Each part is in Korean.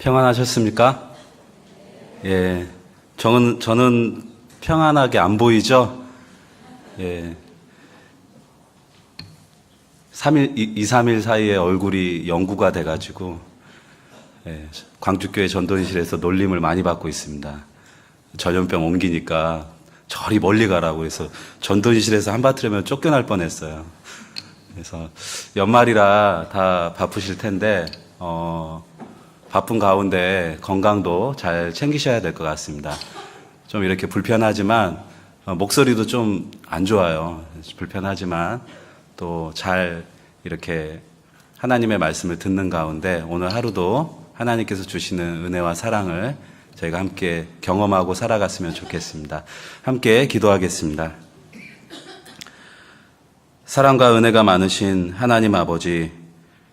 평안하셨습니까? 예. 저는 평안하게 안 보이죠? 예. 2, 3일 사이에 얼굴이 영구가 돼가지고, 예. 광주교회 전도인실에서 놀림을 많이 받고 있습니다. 전염병 옮기니까 저리 멀리 가라고 해서 전도인실에서 한바트리면 쫓겨날 뻔했어요. 그래서 연말이라 다 바쁘실 텐데, 바쁜 가운데 건강도 잘 챙기셔야 될 것 같습니다. 좀 이렇게 불편하지만 목소리도 좀 안 좋아요. 불편하지만 또 잘 이렇게 하나님의 말씀을 듣는 가운데 오늘 하루도 하나님께서 주시는 은혜와 사랑을 저희가 함께 경험하고 살아갔으면 좋겠습니다. 함께 기도하겠습니다. 사랑과 은혜가 많으신 하나님 아버지,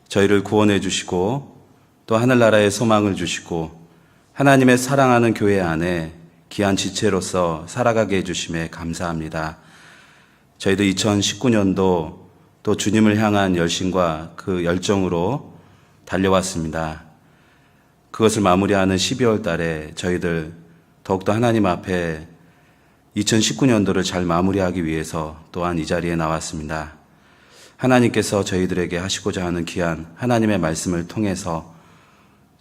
저희를 구원해 주시고 또 하늘나라의 소망을 주시고 하나님의 사랑하는 교회 안에 귀한 지체로서 살아가게 해주심에 감사합니다. 저희도 2019년도 또 주님을 향한 열심과 그 열정으로 달려왔습니다. 그것을 마무리하는 12월 달에 저희들 더욱더 하나님 앞에 2019년도를 잘 마무리하기 위해서 또한 이 자리에 나왔습니다. 하나님께서 저희들에게 하시고자 하는 귀한 하나님의 말씀을 통해서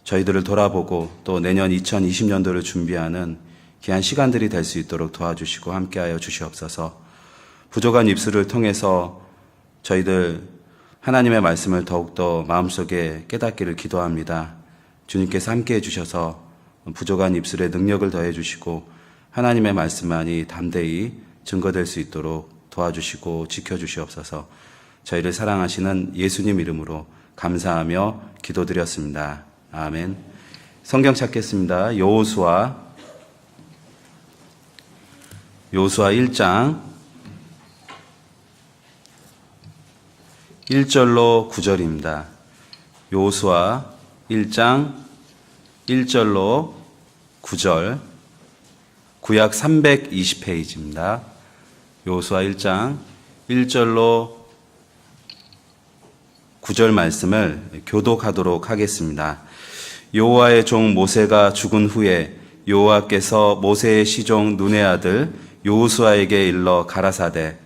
저희들을 돌아보고 또 내년 2020년도를 준비하는 귀한 시간들이 될 수 있도록 도와주시고 함께하여 주시옵소서. 부족한 입술을 통해서 저희들 하나님의 말씀을 더욱더 마음속에 깨닫기를 기도합니다. 주님께서 함께해 주셔서 부족한 입술에 능력을 더해 주시고 하나님의 말씀만이 담대히 증거될 수 있도록 도와주시고 지켜주시옵소서. 저희를 사랑하시는 예수님 이름으로 감사하며 기도드렸습니다. 아멘. 성경 찾겠습니다. 여호수아 1장 1절로 9절입니다. 여호수아 1장 1절로 9절, 구약 320페이지입니다. 여호수아 1장 1절로 9절 말씀을 교독하도록 하겠습니다. 여호와의 종 모세가 죽은 후에 여호와께서 모세의 시종 눈의 아들 여호수아에게 일러 가라사대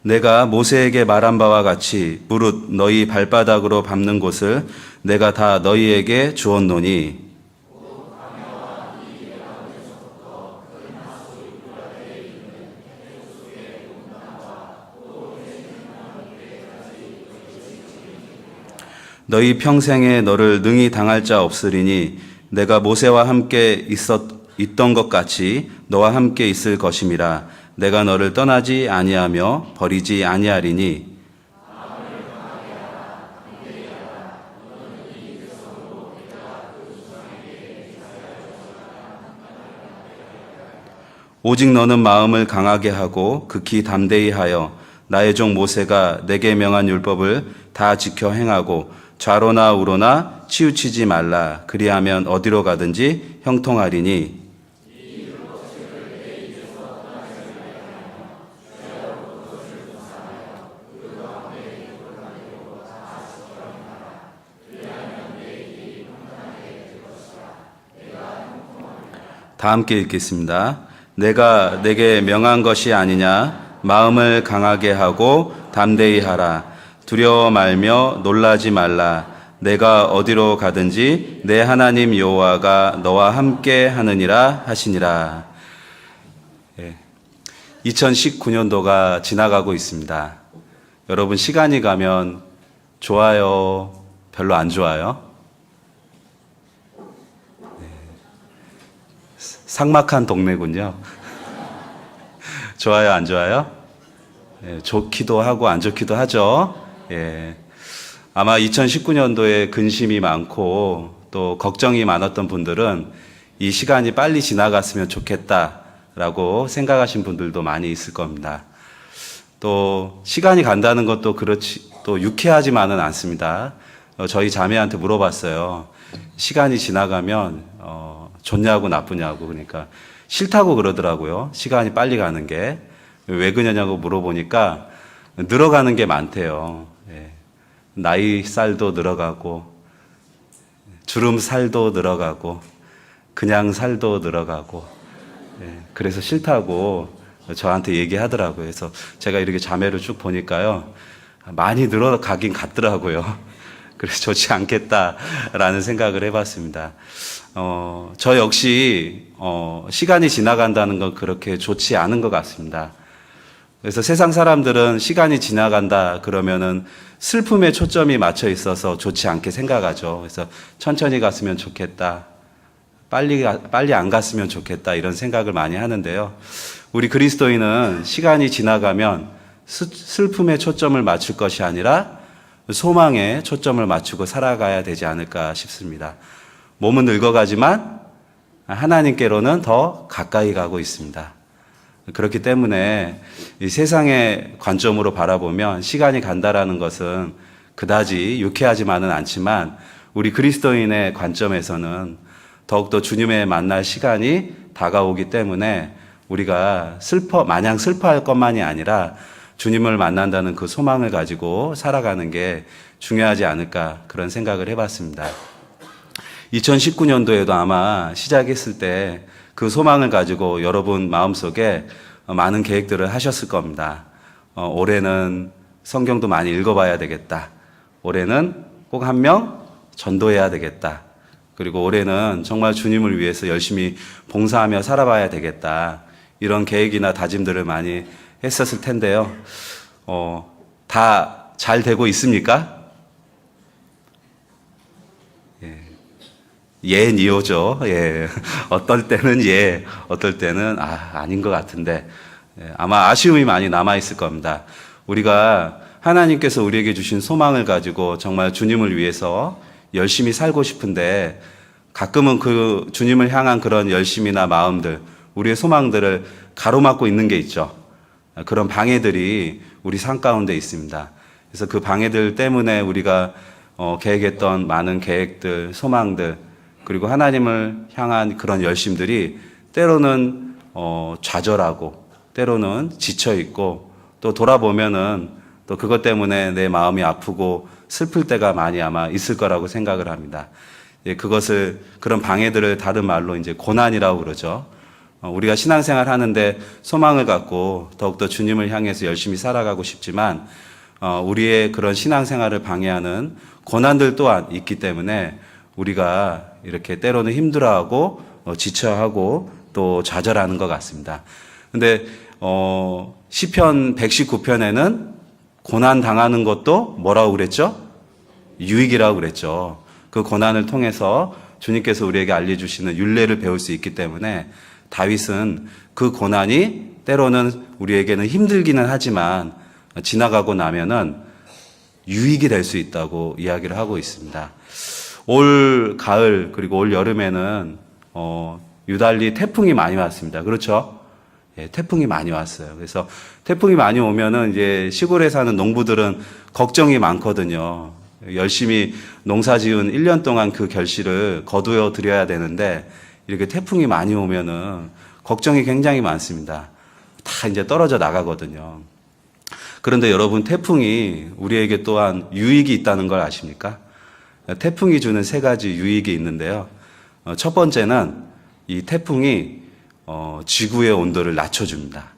내가 모세에게 말한 바와 같이 무릇 너희 발바닥으로 밟는 곳을 내가 다 너희에게 주었노니 너희 평생에 너를 능히 당할 자 없으리니 내가 모세와 함께 있던 것 같이 너와 함께 있을 것임이라. 내가 너를 떠나지 아니하며 버리지 아니하리니 오직 너는 마음을 강하게 하고 극히 담대히 하여 나의 종 모세가 내게 명한 율법을 다 지켜 행하고 좌로나 우로나 치우치지 말라. 그리하면 어디로 가든지 형통하리니 다 함께 읽겠습니다. 내가 내게 명한 것이 아니냐. 마음을 강하게 하고 담대히 하라. 두려워 말며 놀라지 말라. 내가 어디로 가든지 내 하나님 여호와가 너와 함께 하느니라 하시니라. 2019년도가 지나가고 있습니다. 여러분 시간이 가면 좋아요? 별로 안 좋아요? 삭막한 동네군요. 좋아요, 안 좋아요? 좋기도 하고 안 좋기도 하죠. 아마 2019년도에 근심이 많고 또 걱정이 많았던 분들은 이 시간이 빨리 지나갔으면 좋겠다라고 생각하신 분들도 많이 있을 겁니다. 또 시간이 간다는 것도 그렇지 또 유쾌하지만은 않습니다. 저희 자매한테 물어봤어요. 시간이 지나가면 좋냐고 나쁘냐고. 그러니까 싫다고 그러더라고요. 시간이 빨리 가는 게. 왜 그러냐고 물어보니까 늘어가는 게 많대요. 예. 나이 살도 늘어가고, 주름 살도 늘어가고, 그냥 살도 늘어가고, 예. 그래서 싫다고 저한테 얘기하더라고요. 그래서 제가 이렇게 자매를 쭉 보니까요, 많이 늘어가긴 같더라고요. 그래서 좋지 않겠다라는 생각을 해봤습니다. 저 역시, 시간이 지나간다는 건 그렇게 좋지 않은 것 같습니다. 그래서 세상 사람들은 시간이 지나간다 그러면은 슬픔에 초점이 맞춰 있어서 좋지 않게 생각하죠. 그래서 천천히 갔으면 좋겠다. 빨리 안 갔으면 좋겠다. 이런 생각을 많이 하는데요. 우리 그리스도인은 시간이 지나가면 슬픔에 초점을 맞출 것이 아니라 소망에 초점을 맞추고 살아가야 되지 않을까 싶습니다. 몸은 늙어가지만 하나님께로는 더 가까이 가고 있습니다. 그렇기 때문에 이 세상의 관점으로 바라보면 시간이 간다라는 것은 그다지 유쾌하지만은 않지만 우리 그리스도인의 관점에서는 더욱더 주님의 만날 시간이 다가오기 때문에 우리가 마냥 슬퍼할 것만이 아니라 주님을 만난다는 그 소망을 가지고 살아가는 게 중요하지 않을까 그런 생각을 해봤습니다. 2019년도에도 아마 시작했을 때 그 소망을 가지고 여러분 마음속에 많은 계획들을 하셨을 겁니다. 올해는 성경도 많이 읽어봐야 되겠다. 올해는 꼭 한 명 전도해야 되겠다. 그리고 올해는 정말 주님을 위해서 열심히 봉사하며 살아봐야 되겠다. 이런 계획이나 다짐들을 많이 했었을 텐데요. 다 잘 되고 있습니까? 예, 니오죠. 예. 어떨 때는 예, 어떨 때는 아닌 것 같은데, 아마 아쉬움이 많이 남아있을 겁니다. 우리가 하나님께서 우리에게 주신 소망을 가지고 정말 주님을 위해서 열심히 살고 싶은데, 가끔은 그 주님을 향한 그런 열심이나 마음들, 우리의 소망들을 가로막고 있는 게 있죠. 그런 방해들이 우리 삶 가운데 있습니다. 그래서 그 방해들 때문에 우리가 계획했던 많은 계획들, 소망들, 그리고 하나님을 향한 그런 열심들이 때로는 좌절하고 때로는 지쳐있고 또 돌아보면은 또 그것 때문에 내 마음이 아프고 슬플 때가 많이 아마 있을 거라고 생각을 합니다. 그런 방해들을 다른 말로 이제 고난이라고 그러죠. 우리가 신앙생활 하는데 소망을 갖고 더욱더 주님을 향해서 열심히 살아가고 싶지만 우리의 그런 신앙생활을 방해하는 고난들 또한 있기 때문에 우리가 이렇게 때로는 힘들어하고 지쳐하고 또 좌절하는 것 같습니다. 근데 시편 119편에는 고난 당하는 것도 뭐라고 그랬죠? 유익이라고 그랬죠. 그 고난을 통해서 주님께서 우리에게 알려주시는 율례를 배울 수 있기 때문에 다윗은 그 고난이 때로는 우리에게는 힘들기는 하지만 지나가고 나면은 유익이 될 수 있다고 이야기를 하고 있습니다. 올 가을 그리고 올 여름에는 유달리 태풍이 많이 왔습니다. 그렇죠? 예, 태풍이 많이 왔어요. 그래서 태풍이 많이 오면은 이제 시골에 사는 농부들은 걱정이 많거든요. 열심히 농사 지은 1년 동안 그 결실을 거두어 드려야 되는데 이렇게 태풍이 많이 오면은 걱정이 굉장히 많습니다. 다 이제 떨어져 나가거든요. 그런데 여러분, 태풍이 우리에게 또한 유익이 있다는 걸 아십니까? 태풍이 주는 세 가지 유익이 있는데요. 첫 번째는 이 태풍이 지구의 온도를 낮춰줍니다.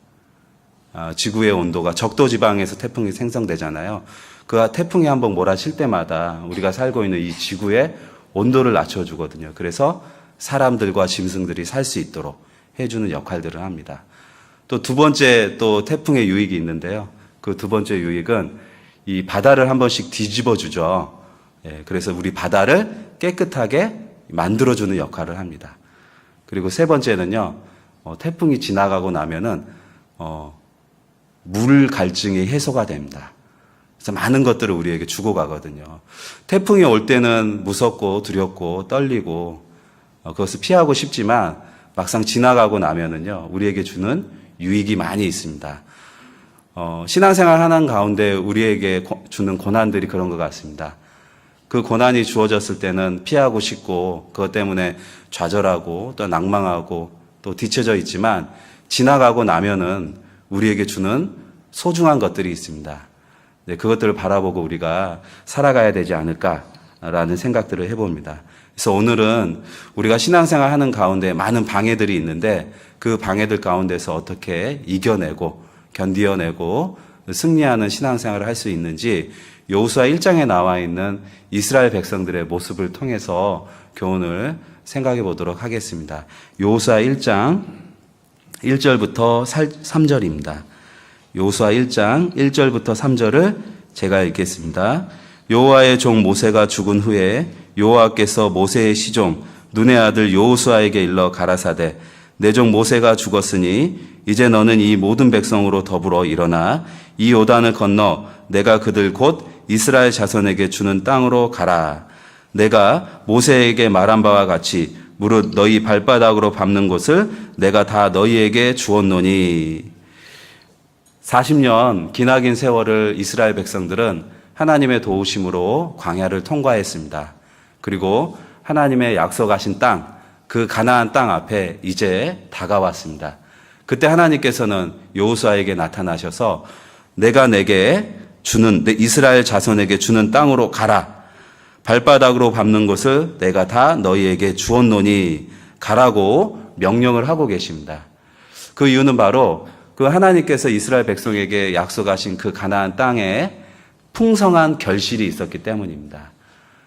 지구의 온도가 적도 지방에서 태풍이 생성되잖아요. 그 태풍이 한번 몰아칠 때마다 우리가 살고 있는 이 지구의 온도를 낮춰주거든요. 그래서 사람들과 짐승들이 살 수 있도록 해주는 역할들을 합니다. 또 두 번째 또 태풍의 유익이 있는데요. 그 두 번째 유익은 이 바다를 한 번씩 뒤집어 주죠. 그래서 우리 바다를 깨끗하게 만들어주는 역할을 합니다. 그리고 세 번째는요, 태풍이 지나가고 나면은 물 갈증이 해소가 됩니다. 그래서 많은 것들을 우리에게 주고 가거든요. 태풍이 올 때는 무섭고 두렵고 떨리고 그것을 피하고 싶지만 막상 지나가고 나면은요, 우리에게 주는 유익이 많이 있습니다. 신앙생활 하는 가운데 우리에게 주는 고난들이 그런 것 같습니다. 그 고난이 주어졌을 때는 피하고 싶고 그것 때문에 좌절하고 또 낭망하고 또 뒤쳐져 있지만 지나가고 나면은 우리에게 주는 소중한 것들이 있습니다. 네, 그것들을 바라보고 우리가 살아가야 되지 않을까라는 생각들을 해봅니다. 그래서 오늘은 우리가 신앙생활 하는 가운데 많은 방해들이 있는데 그 방해들 가운데서 어떻게 이겨내고 견디어내고 승리하는 신앙생활을 할 수 있는지 여호수아 1장에 나와 있는 이스라엘 백성들의 모습을 통해서 교훈을 생각해 보도록 하겠습니다. 여호수아 1장 1절부터 3절입니다. 여호수아 1장 1절부터 3절을 제가 읽겠습니다. 여호와의 종 모세가 죽은 후에 여호와께서 모세의 시종 눈의 아들 여호수아에게 일러 가라사대 내 종 모세가 죽었으니 이제 너는 이 모든 백성으로 더불어 일어나 이 요단을 건너 내가 그들 곧 이스라엘 자손에게 주는 땅으로 가라. 내가 모세에게 말한 바와 같이 무릇 너희 발바닥으로 밟는 곳을 내가 다 너희에게 주었노니. 40년 기나긴 세월을 이스라엘 백성들은 하나님의 도우심으로 광야를 통과했습니다. 그리고 하나님의 약속하신 땅, 그 가나안 땅 앞에 이제 다가왔습니다. 그때 하나님께서는 여호수아에게 나타나셔서 내가 내게 주는 이스라엘 자손에게 주는 땅으로 가라. 발바닥으로 밟는 것을 내가 다 너희에게 주었노니 가라고 명령을 하고 계십니다. 그 이유는 바로 그 하나님께서 이스라엘 백성에게 약속하신 그 가나안 땅에 풍성한 결실이 있었기 때문입니다.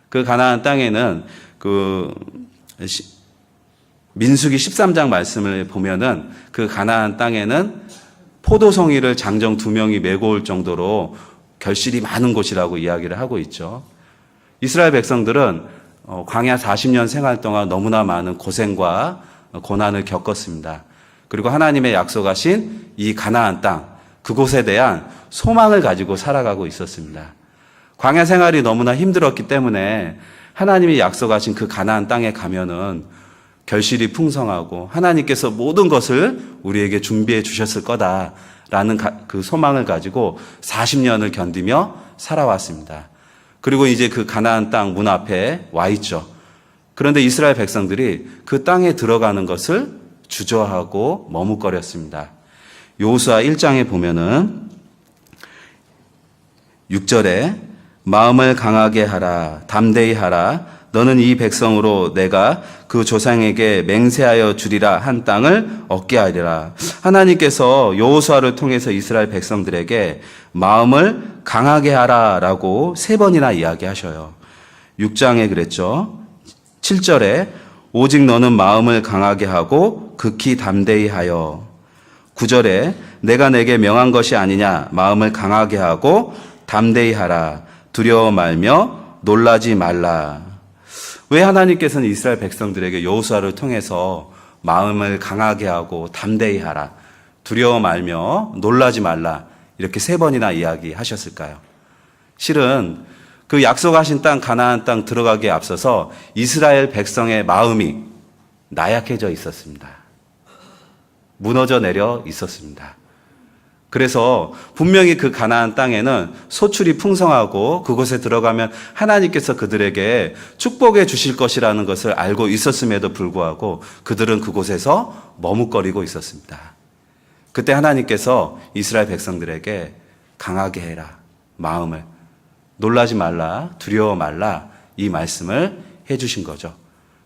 그 가나안 땅에는 민수기 13장 말씀을 보면은 그 가나안 땅에는 포도송이를 장정 2명이 메고 올 정도로 결실이 많은 곳이라고 이야기를 하고 있죠. 이스라엘 백성들은 광야 40년 생활 동안 너무나 많은 고생과 고난을 겪었습니다. 그리고 하나님의 약속하신 이 가나안 땅, 그곳에 대한 소망을 가지고 살아가고 있었습니다. 광야 생활이 너무나 힘들었기 때문에 하나님이 약속하신 그 가나안 땅에 가면은 결실이 풍성하고 하나님께서 모든 것을 우리에게 준비해 주셨을 거다라는 그 소망을 가지고 40년을 견디며 살아왔습니다. 그리고 이제 그 가나안 땅 문 앞에 와 있죠. 그런데 이스라엘 백성들이 그 땅에 들어가는 것을 주저하고 머뭇거렸습니다. 여호수아 1장에 보면은 6절에 마음을 강하게 하라, 담대히 하라. 너는 이 백성으로 내가 그 조상에게 맹세하여 주리라 한 땅을 얻게 하리라. 하나님께서 여호수아를 통해서 이스라엘 백성들에게 마음을 강하게 하라라고 3번이나 이야기하셔요. 6장에 그랬죠. 7절에 오직 너는 마음을 강하게 하고 극히 담대히 하여. 9절에 내가 내게 명한 것이 아니냐 마음을 강하게 하고 담대히 하라. 두려워 말며 놀라지 말라. 왜 하나님께서는 이스라엘 백성들에게 여호수아를 통해서 마음을 강하게 하고 담대히 하라, 두려워 말며 놀라지 말라 이렇게 3번이나 이야기하셨을까요? 실은 그 약속하신 땅 가나안 땅 들어가기에 앞서서 이스라엘 백성의 마음이 나약해져 있었습니다. 무너져 내려 있었습니다. 그래서 분명히 그 가나안 땅에는 소출이 풍성하고 그곳에 들어가면 하나님께서 그들에게 축복해 주실 것이라는 것을 알고 있었음에도 불구하고 그들은 그곳에서 머뭇거리고 있었습니다. 그때 하나님께서 이스라엘 백성들에게 강하게 해라, 마음을 놀라지 말라, 두려워 말라 이 말씀을 해주신 거죠.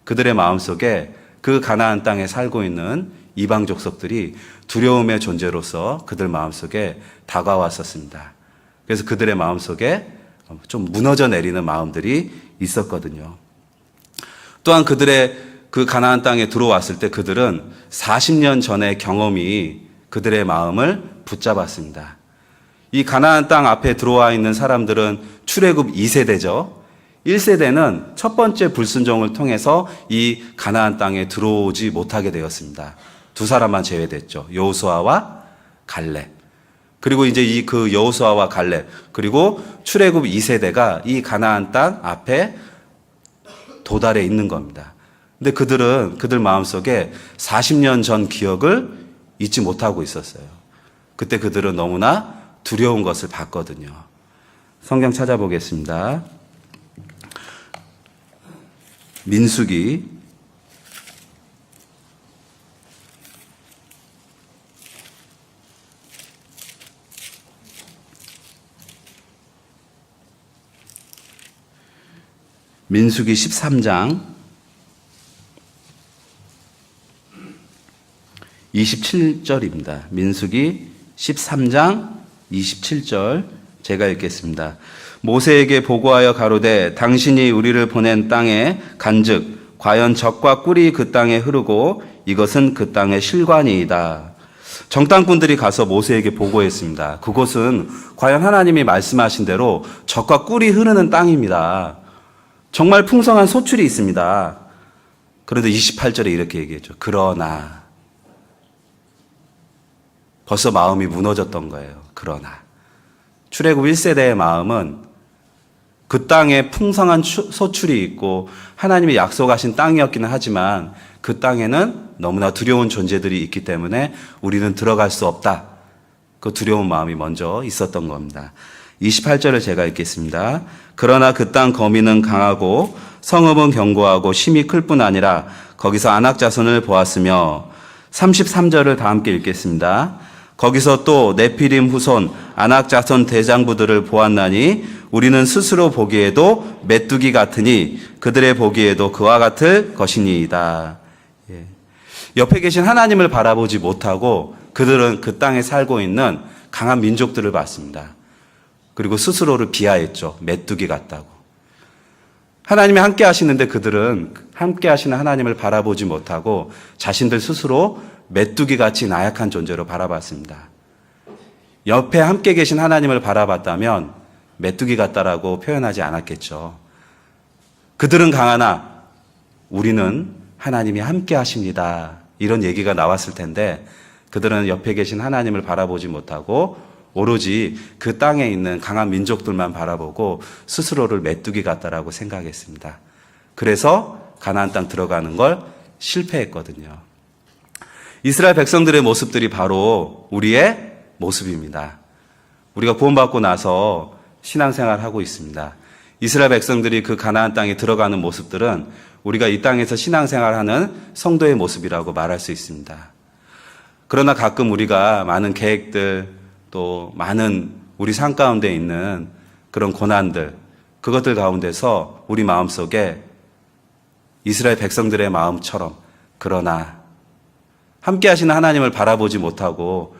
그들의 마음속에 그 가나안 땅에 살고 있는 이방 족속들이 두려움의 존재로서 그들 마음속에 다가왔었습니다. 그래서 그들의 마음속에 좀 무너져 내리는 마음들이 있었거든요. 또한 그들의 그 가나안 땅에 들어왔을 때 그들은 40년 전의 경험이 그들의 마음을 붙잡았습니다. 이 가나안 땅 앞에 들어와 있는 사람들은 출애굽 2세대죠. 1세대는 첫 번째 불순종을 통해서 이 가나안 땅에 들어오지 못하게 되었습니다. 2사람만 제외됐죠. 여호수아와 갈렙. 그리고 이제 이 그 여호수아와 갈렙 그리고 출애굽 2세대가 이 가나안 땅 앞에 도달해 있는 겁니다. 근데 그들은 그들 마음속에 40년 전 기억을 잊지 못하고 있었어요. 그때 그들은 너무나 두려운 것을 봤거든요. 성경 찾아보겠습니다. 민수기 민수기 13장 27절입니다. 민수기 13장 27절 제가 읽겠습니다. 모세에게 보고하여 가로되 당신이 우리를 보낸 땅에 간즉 과연 젖과 꿀이 그 땅에 흐르고 이것은 그 땅의 실관이이다. 정탐꾼들이 가서 모세에게 보고했습니다. 그곳은 과연 하나님이 말씀하신 대로 젖과 꿀이 흐르는 땅입니다. 정말 풍성한 소출이 있습니다. 그런데 28절에 이렇게 얘기했죠. 그러나 벌써 마음이 무너졌던 거예요. 그러나 출애굽 1세대의 마음은 그 땅에 풍성한 소출이 있고 하나님이 약속하신 땅이었기는 하지만 그 땅에는 너무나 두려운 존재들이 있기 때문에 우리는 들어갈 수 없다. 그 두려운 마음이 먼저 있었던 겁니다. 28절을 제가 읽겠습니다. 그러나 그 땅 거민은 강하고 성읍은 견고하고 심히 클 뿐 아니라 거기서 아낙 자손을 보았으며 33절을 다 함께 읽겠습니다. 거기서 또 네피림 후손 아낙 자손 대장부들을 보았나니 우리는 스스로 보기에도 메뚜기 같으니 그들의 보기에도 그와 같을 것이니이다. 예. 옆에 계신 하나님을 바라보지 못하고 그들은 그 땅에 살고 있는 강한 민족들을 봤습니다. 그리고 스스로를 비하했죠. 메뚜기 같다고. 하나님이 함께 하시는데 그들은 함께 하시는 하나님을 바라보지 못하고 자신들 스스로 메뚜기 같이 나약한 존재로 바라봤습니다. 옆에 함께 계신 하나님을 바라봤다면 메뚜기 같다라고 표현하지 않았겠죠. 그들은 강하나 우리는 하나님이 함께 하십니다. 이런 얘기가 나왔을 텐데 그들은 옆에 계신 하나님을 바라보지 못하고 오로지 그 땅에 있는 강한 민족들만 바라보고 스스로를 메뚜기 같다라고 생각했습니다. 그래서 가나안 땅 들어가는 걸 실패했거든요. 이스라엘 백성들의 모습들이 바로 우리의 모습입니다. 우리가 구원받고 나서 신앙생활을 하고 있습니다. 이스라엘 백성들이 그 가나안 땅에 들어가는 모습들은 우리가 이 땅에서 신앙생활하는 성도의 모습이라고 말할 수 있습니다. 그러나 가끔 우리가 많은 계획들 또 많은 우리 삶 가운데 있는 그런 고난들 그것들 가운데서 우리 마음속에 이스라엘 백성들의 마음처럼 그러나 함께 하시는 하나님을 바라보지 못하고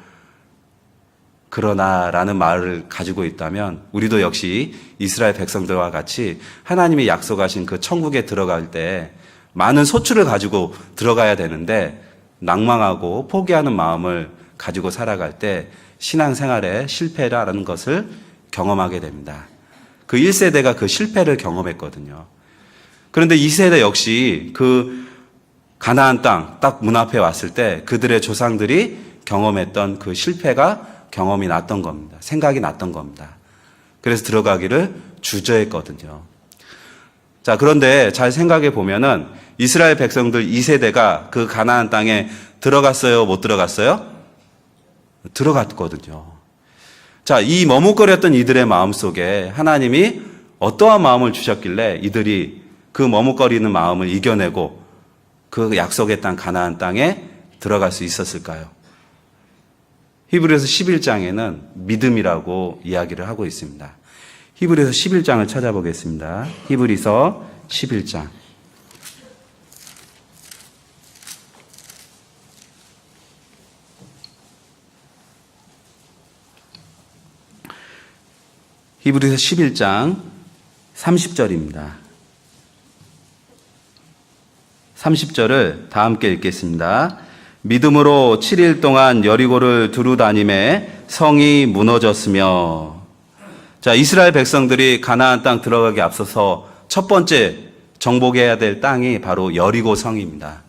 그러나라는 말을 가지고 있다면 우리도 역시 이스라엘 백성들과 같이 하나님이 약속하신 그 천국에 들어갈 때 많은 소출을 가지고 들어가야 되는데 낭망하고 포기하는 마음을 가지고 살아갈 때 신앙생활에 실패라는 것을 경험하게 됩니다. 그 1세대가 그 실패를 경험했거든요. 그런데 2세대 역시 그 가나안 땅 딱 문 앞에 왔을 때 그들의 조상들이 경험했던 그 실패가 경험이 났던 겁니다. 생각이 났던 겁니다. 그래서 들어가기를 주저했거든요. 자, 그런데 잘 생각해 보면은 이스라엘 백성들 2세대가 그 가나안 땅에 들어갔어요? 못 들어갔어요? 들어갔거든요. 자, 이 머뭇거렸던 이들의 마음 속에 하나님이 어떠한 마음을 주셨길래 이들이 그 머뭇거리는 마음을 이겨내고 그 약속의 땅 가나안 땅에 들어갈 수 있었을까요? 히브리서 11장에는 믿음이라고 이야기를 하고 있습니다. 히브리서 11장을 찾아보겠습니다. 히브리서 11장. 히브리서 11장 30절입니다. 30절을 다 함께 읽겠습니다. 믿음으로 7일 동안 여리고를 두루 다니매 성이 무너졌으며. 자, 이스라엘 백성들이 가나안 땅 들어가기 앞서서 첫 번째 정복해야 될 땅이 바로 여리고 성입니다.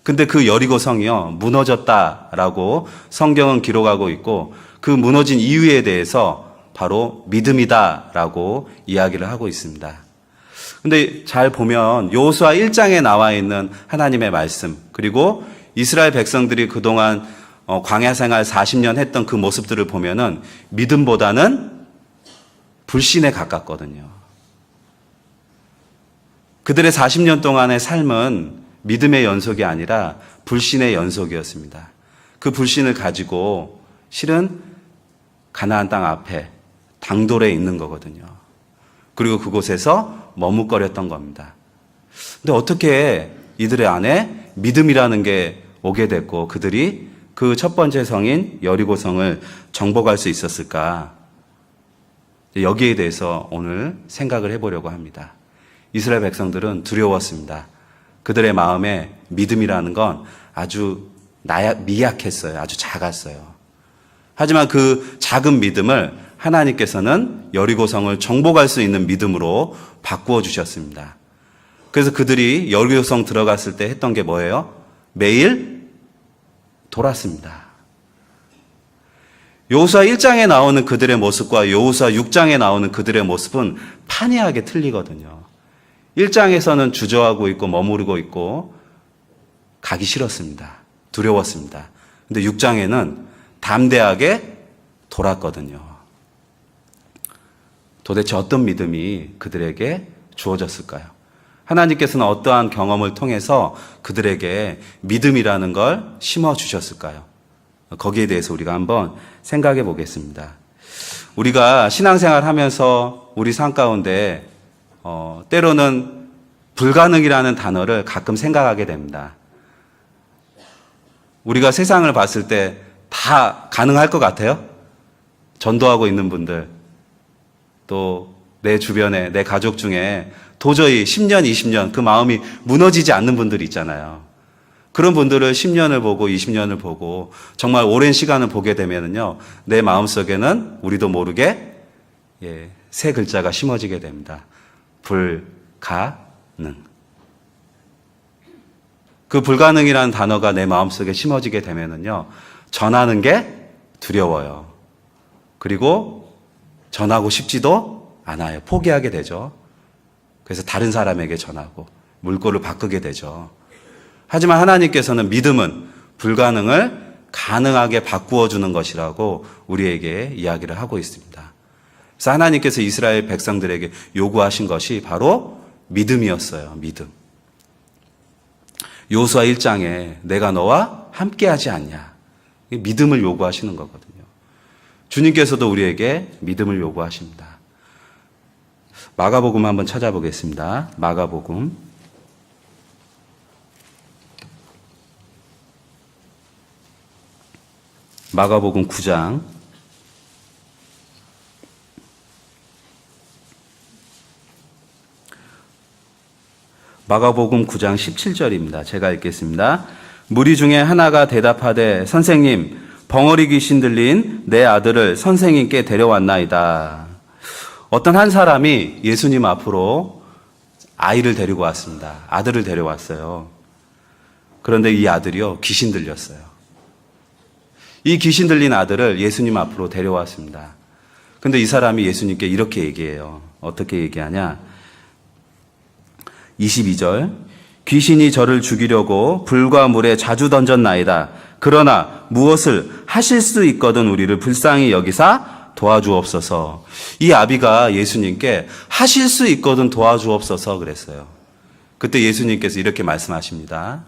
근데 그 여리고 성이요, 무너졌다라고 성경은 기록하고 있고 그 무너진 이유에 대해서 바로 믿음이다라고 이야기를 하고 있습니다. 근데 잘 보면 여호수아 1장에 나와 있는 하나님의 말씀, 그리고 이스라엘 백성들이 그동안 광야 생활 40년 했던 그 모습들을 보면은 믿음보다는 불신에 가깝거든요. 그들의 40년 동안의 삶은 믿음의 연속이 아니라 불신의 연속이었습니다. 그 불신을 가지고 실은 가나안 땅 앞에 당돌에 있는 거거든요. 그리고 그곳에서 머뭇거렸던 겁니다. 근데 어떻게 이들의 안에 믿음이라는 게 오게 됐고 그들이 그 첫 번째 성인 여리고성을 정복할 수 있었을까? 여기에 대해서 오늘 생각을 해보려고 합니다. 이스라엘 백성들은 두려웠습니다. 그들의 마음에 믿음이라는 건 아주 미약했어요. 아주 작았어요. 하지만 그 작은 믿음을 하나님께서는 여리고성을 정복할 수 있는 믿음으로 바꾸어 주셨습니다. 그래서 그들이 여리고성 들어갔을 때 했던 게 뭐예요? 매일 돌았습니다. 여호수아 1장에 나오는 그들의 모습과 여호수아 6장에 나오는 그들의 모습은 판이하게 틀리거든요. 1장에서는 주저하고 있고 머무르고 있고 가기 싫었습니다. 두려웠습니다. 근데 6장에는 담대하게 돌았거든요. 도대체 어떤 믿음이 그들에게 주어졌을까요? 하나님께서는 어떠한 경험을 통해서 그들에게 믿음이라는 걸 심어주셨을까요? 거기에 대해서 우리가 한번 생각해 보겠습니다. 우리가 신앙생활 하면서 우리 삶 가운데 때로는 불가능이라는 단어를 가끔 생각하게 됩니다. 우리가 세상을 봤을 때 다 가능할 것 같아요? 전도하고 있는 분들, 또 내 주변에 내 가족 중에 도저히 10년, 20년 그 마음이 무너지지 않는 분들이 있잖아요. 그런 분들을 10년을 보고 20년을 보고 정말 오랜 시간을 보게 되면요, 내 마음속에는 우리도 모르게 세 글자가 심어지게 됩니다. 불가능. 그 불가능이라는 단어가 내 마음속에 심어지게 되면요, 전하는 게 두려워요. 그리고 전하고 싶지도 않아요. 포기하게 되죠. 그래서 다른 사람에게 전하고 물꼬를 바꾸게 되죠. 하지만 하나님께서는 믿음은 불가능을 가능하게 바꾸어 주는 것이라고 우리에게 이야기를 하고 있습니다. 그래서 하나님께서 이스라엘 백성들에게 요구하신 것이 바로 믿음이었어요. 믿음. 여호수아 1장에 내가 너와 함께하지 않냐. 믿음을 요구하시는 거거든요. 주님께서도 우리에게 믿음을 요구하십니다. 마가복음 한번 찾아보겠습니다. 마가복음 9장 마가복음 9장 17절입니다. 제가 읽겠습니다. 무리 중에 하나가 대답하되 선생님, 벙어리 귀신 들린 내 아들을 선생님께 데려왔나이다. 어떤 한 사람이 예수님 앞으로 아이를 데리고 왔습니다. 아들을 데려왔어요. 그런데 이 아들이요, 귀신 들렸어요. 이 귀신 들린 아들을 예수님 앞으로 데려왔습니다. 근데 이 사람이 예수님께 이렇게 얘기해요. 어떻게 얘기하냐? 22절. 귀신이 저를 죽이려고 불과 물에 자주 던졌나이다. 그러나 무엇을 하실 수 있거든 우리를 불쌍히 여기사 도와주옵소서. 이 아비가 예수님께 하실 수 있거든 도와주옵소서 그랬어요. 그때 예수님께서 이렇게 말씀하십니다.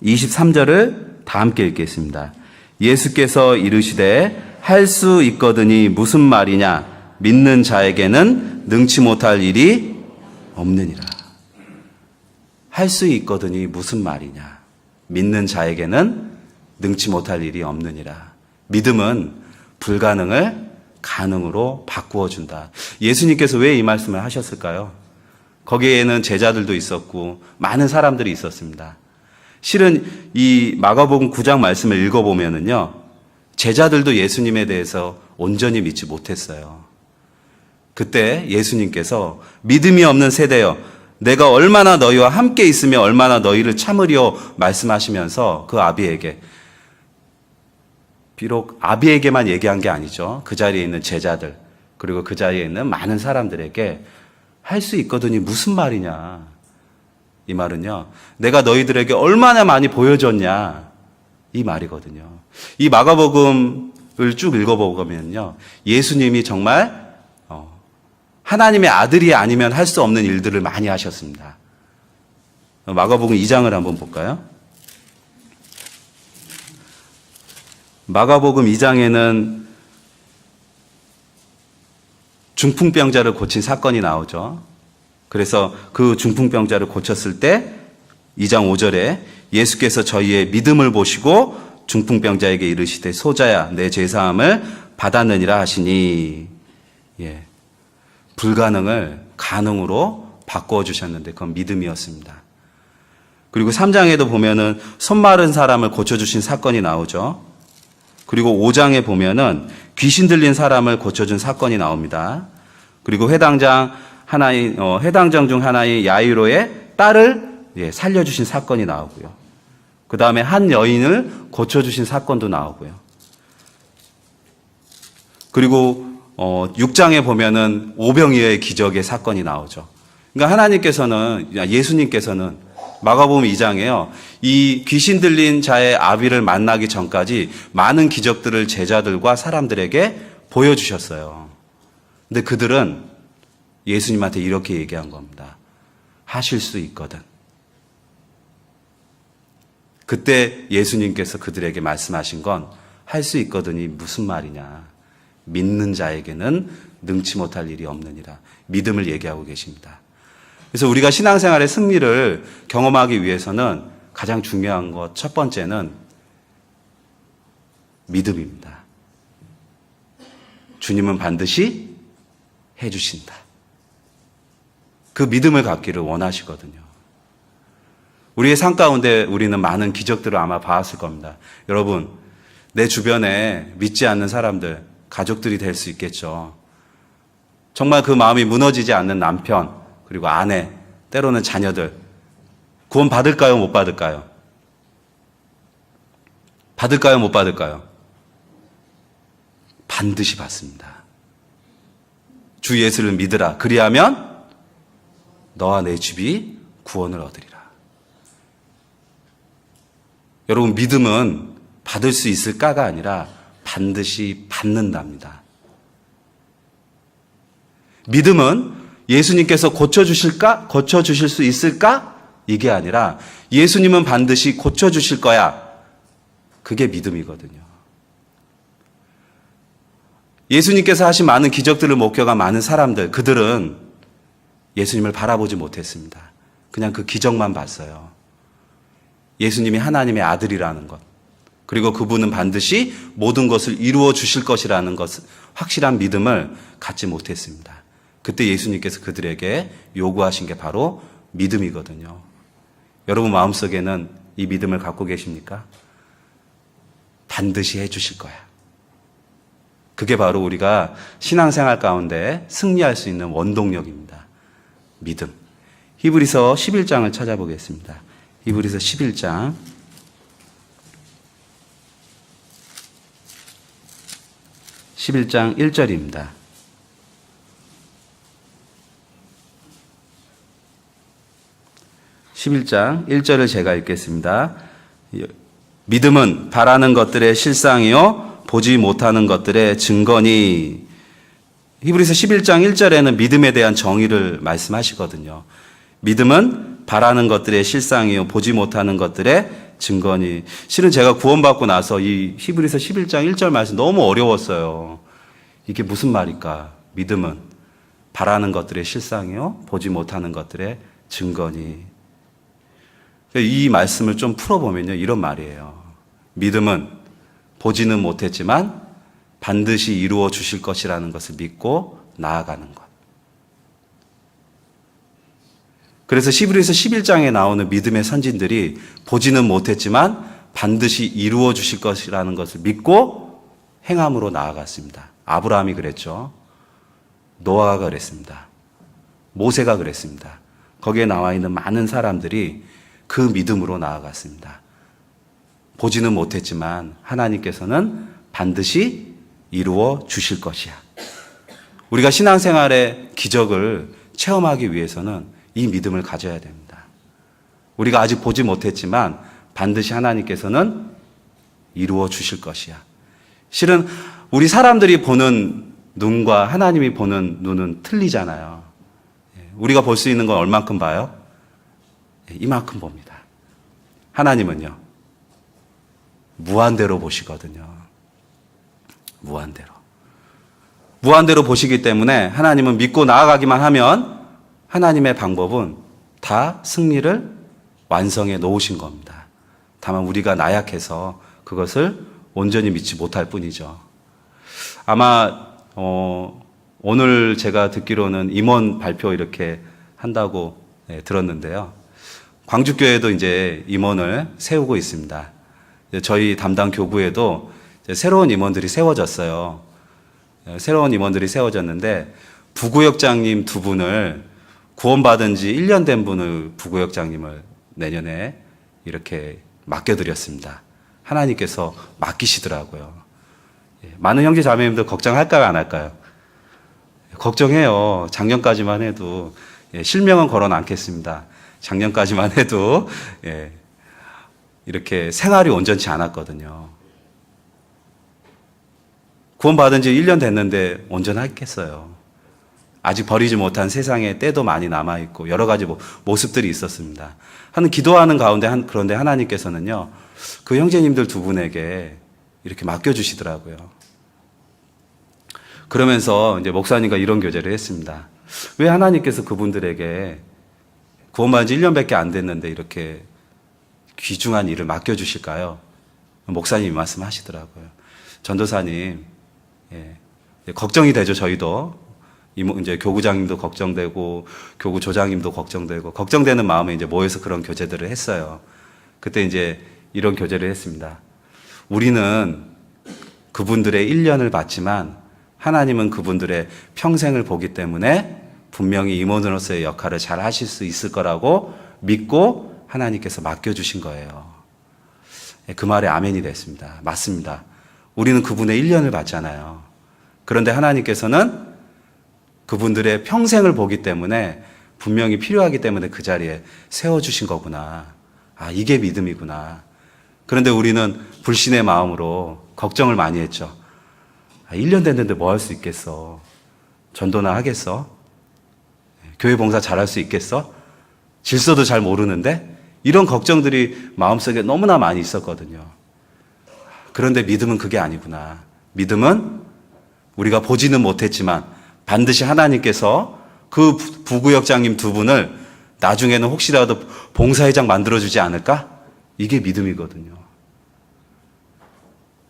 23절을 다 함께 읽겠습니다. 예수께서 이르시되 할 수 있거든이 무슨 말이냐? 믿는 자에게는 능치 못할 일이 없느니라. 할 수 있거든이 무슨 말이냐? 믿는 자에게는 능치 못할 일이 없느니라. 믿음은 불가능을 가능으로 바꾸어 준다. 예수님께서 왜 이 말씀을 하셨을까요? 거기에는 제자들도 있었고 많은 사람들이 있었습니다. 실은 이 마가복음 9장 말씀을 읽어보면은요, 제자들도 예수님에 대해서 온전히 믿지 못했어요. 그때 예수님께서 믿음이 없는 세대여, 내가 얼마나 너희와 함께 있으며 얼마나 너희를 참으리오 말씀하시면서 그 아비에게, 비록 아비에게만 얘기한 게 아니죠. 그 자리에 있는 제자들, 그리고 그 자리에 있는 많은 사람들에게 할 수 있거든이 무슨 말이냐. 이 말은요, 내가 너희들에게 얼마나 많이 보여줬냐, 이 말이거든요. 이 마가복음을 쭉 읽어보면요, 예수님이 정말 하나님의 아들이 아니면 할 수 없는 일들을 많이 하셨습니다. 마가복음 2장을 한번 볼까요? 마가복음 2장에는 중풍병자를 고친 사건이 나오죠. 그래서 그 중풍병자를 고쳤을 때 2장 5절에 예수께서 저희의 믿음을 보시고 중풍병자에게 이르시되 소자야 내 죄사함을 받았느니라 하시니, 예, 불가능을 가능으로 바꾸어 주셨는데 그건 믿음이었습니다. 그리고 3장에도 보면은 손 마른 사람을 고쳐주신 사건이 나오죠. 그리고 5장에 보면은 귀신 들린 사람을 고쳐준 사건이 나옵니다. 그리고 해당장 중 하나인 야이로의 딸을, 예, 살려주신 사건이 나오고요. 그 다음에 한 여인을 고쳐주신 사건도 나오고요. 그리고 6장에 보면은 오병이어의 기적의 사건이 나오죠. 그러니까 예수님께서는 마가복음 2장에요. 이 귀신 들린 자의 아비를 만나기 전까지 많은 기적들을 제자들과 사람들에게 보여주셨어요. 근데 그들은 예수님한테 이렇게 얘기한 겁니다. 하실 수 있거든. 그때 예수님께서 그들에게 말씀하신 건 할 수 있거든이 무슨 말이냐. 믿는 자에게는 능치 못할 일이 없느니라. 믿음을 얘기하고 계십니다. 그래서 우리가 신앙생활의 승리를 경험하기 위해서는 가장 중요한 것, 첫 번째는 믿음입니다. 주님은 반드시 해주신다. 그 믿음을 갖기를 원하시거든요. 우리의 삶 가운데 우리는 많은 기적들을 아마 봤을 겁니다. 여러분, 내 주변에 믿지 않는 사람들, 가족들이 될 수 있겠죠. 정말 그 마음이 무너지지 않는 남편, 그리고 아내, 때로는 자녀들, 구원 받을까요? 못 받을까요? 받을까요? 못 받을까요? 반드시 받습니다. 주 예수를 믿으라. 그리하면 너와 내 집이 구원을 얻으리라. 여러분, 믿음은 받을 수 있을까가 아니라 반드시 받는답니다. 믿음은 예수님께서 고쳐주실 수 있을까? 이게 아니라 예수님은 반드시 고쳐주실 거야. 그게 믿음이거든요. 예수님께서 하신 많은 기적들을 목격한 많은 사람들, 그들은 예수님을 바라보지 못했습니다. 그냥 그 기적만 봤어요. 예수님이 하나님의 아들이라는 것, 그리고 그분은 반드시 모든 것을 이루어 주실 것이라는 것, 확실한 믿음을 갖지 못했습니다. 그때 예수님께서 그들에게 요구하신 게 바로 믿음이거든요. 여러분 마음속에는 이 믿음을 갖고 계십니까? 반드시 해주실 거야. 그게 바로 우리가 신앙생활 가운데 승리할 수 있는 원동력입니다. 믿음. 히브리서 11장을 찾아보겠습니다. 히브리서 11장 1절입니다. 11장 1절을 제가 읽겠습니다. 믿음은 바라는 것들의 실상이요 보지 못하는 것들의 증거니. 히브리서 11장 1절에는 믿음에 대한 정의를 말씀하시거든요. 믿음은 바라는 것들의 실상이요 보지 못하는 것들의 증거니. 실은 제가 구원받고 나서 이 히브리서 11장 1절 말씀 너무 어려웠어요. 이게 무슨 말일까? 믿음은 바라는 것들의 실상이요 보지 못하는 것들의 증거니. 이 말씀을 좀 풀어보면요, 이런 말이에요. 믿음은 보지는 못했지만 반드시 이루어 주실 것이라는 것을 믿고 나아가는 것. 그래서 히브리서 11장에 나오는 믿음의 선진들이 보지는 못했지만 반드시 이루어 주실 것이라는 것을 믿고 행함으로 나아갔습니다. 아브라함이 그랬죠. 노아가 그랬습니다. 모세가 그랬습니다. 거기에 나와 있는 많은 사람들이 그 믿음으로 나아갔습니다. 보지는 못했지만 하나님께서는 반드시 이루어 주실 것이야. 우리가 신앙생활의 기적을 체험하기 위해서는 이 믿음을 가져야 됩니다. 우리가 아직 보지 못했지만 반드시 하나님께서는 이루어 주실 것이야. 실은 우리 사람들이 보는 눈과 하나님이 보는 눈은 틀리잖아요. 우리가 볼 수 있는 건 얼만큼 봐요? 이만큼 봅니다. 하나님은요, 무한대로 보시거든요. 무한대로. 무한대로 보시기 때문에 하나님은 믿고 나아가기만 하면 하나님의 방법은 다 승리를 완성해 놓으신 겁니다. 다만 우리가 나약해서 그것을 온전히 믿지 못할 뿐이죠. 아마 오늘 제가 듣기로는 임원 발표 이렇게 한다고 들었는데요. 광주교회도 이제 임원을 세우고 있습니다. 저희 담당 교구에도 새로운 임원들이 세워졌어요. 새로운 임원들이 세워졌는데 부구역장님 두 분을 구원받은 지 1년 된 분을 부구역장님을 내년에 이렇게 맡겨드렸습니다. 하나님께서 맡기시더라고요. 많은 형제 자매님들 걱정할까요, 안 할까요? 걱정해요. 작년까지만 해도 실명은 거론 않겠습니다. 작년까지만 해도 이렇게 생활이 온전치 않았거든요. 구원받은 지 1년 됐는데 온전했겠어요. 아직 버리지 못한 세상의 때도 많이 남아있고 여러 가지 모습들이 있었습니다. 기도하는 가운데 그런데 하나님께서는요, 그 형제님들 두 분에게 이렇게 맡겨주시더라고요. 그러면서 이제 목사님과 이런 교제를 했습니다. 왜 하나님께서 그분들에게 구원받은 지 1년밖에 안 됐는데 이렇게 귀중한 일을 맡겨주실까요? 목사님이 말씀하시더라고요. 전도사님, 걱정이 되죠, 저희도. 이제 교구장님도 걱정되고, 교구조장님도 걱정되고, 걱정되는 마음에 이제 모여서 그런 교제들을 했어요. 그때 이제 이런 교제를 했습니다. 우리는 그분들의 1년을 봤지만, 하나님은 그분들의 평생을 보기 때문에 분명히 임원으로서의 역할을 잘 하실 수 있을 거라고 믿고 하나님께서 맡겨주신 거예요. 그 말에 아멘이 됐습니다. 맞습니다. 우리는 그분의 1년을 봤잖아요. 그런데 하나님께서는 그분들의 평생을 보기 때문에 분명히 필요하기 때문에 그 자리에 세워주신 거구나. 아, 이게 믿음이구나. 그런데 우리는 불신의 마음으로 걱정을 많이 했죠. 1년 됐는데 뭐 할 수 있겠어? 전도나 하겠어? 교회 봉사 잘할 수 있겠어? 질서도 잘 모르는데? 이런 걱정들이 마음속에 너무나 많이 있었거든요. 그런데 믿음은 그게 아니구나. 믿음은 우리가 보지는 못했지만 반드시 하나님께서 그 부구역장님 두 분을 나중에는 혹시라도 봉사회장 만들어주지 않을까? 이게 믿음이거든요.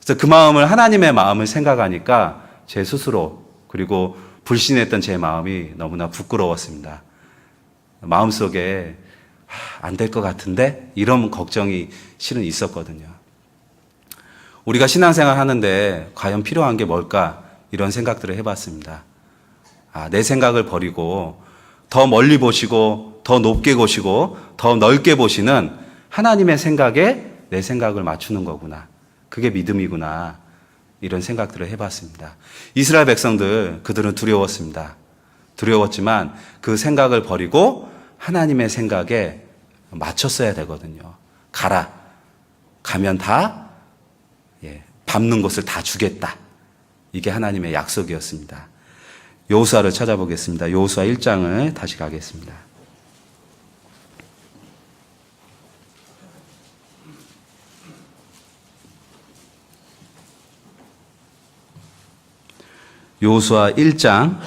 그래서 그 마음을, 하나님의 마음을 생각하니까 제 스스로, 그리고 불신했던 제 마음이 너무나 부끄러웠습니다. 마음속에 안 될 것 같은데? 이런 걱정이 실은 있었거든요. 우리가 신앙생활 하는데 과연 필요한 게 뭘까? 이런 생각들을 해봤습니다. 내 생각을 버리고 더 멀리 보시고 더 높게 보시고 더 넓게 보시는 하나님의 생각에 내 생각을 맞추는 거구나. 그게 믿음이구나. 이런 생각들을 해봤습니다. 이스라엘 백성들, 그들은 두려웠습니다. 두려웠지만 그 생각을 버리고 하나님의 생각에 맞췄어야 되거든요. 가라. 가면 다 밟는 곳을 다 주겠다. 이게 하나님의 약속이었습니다. 여호수아를 찾아보겠습니다. 여호수아 1장을 다시 가겠습니다. 여호수아 1장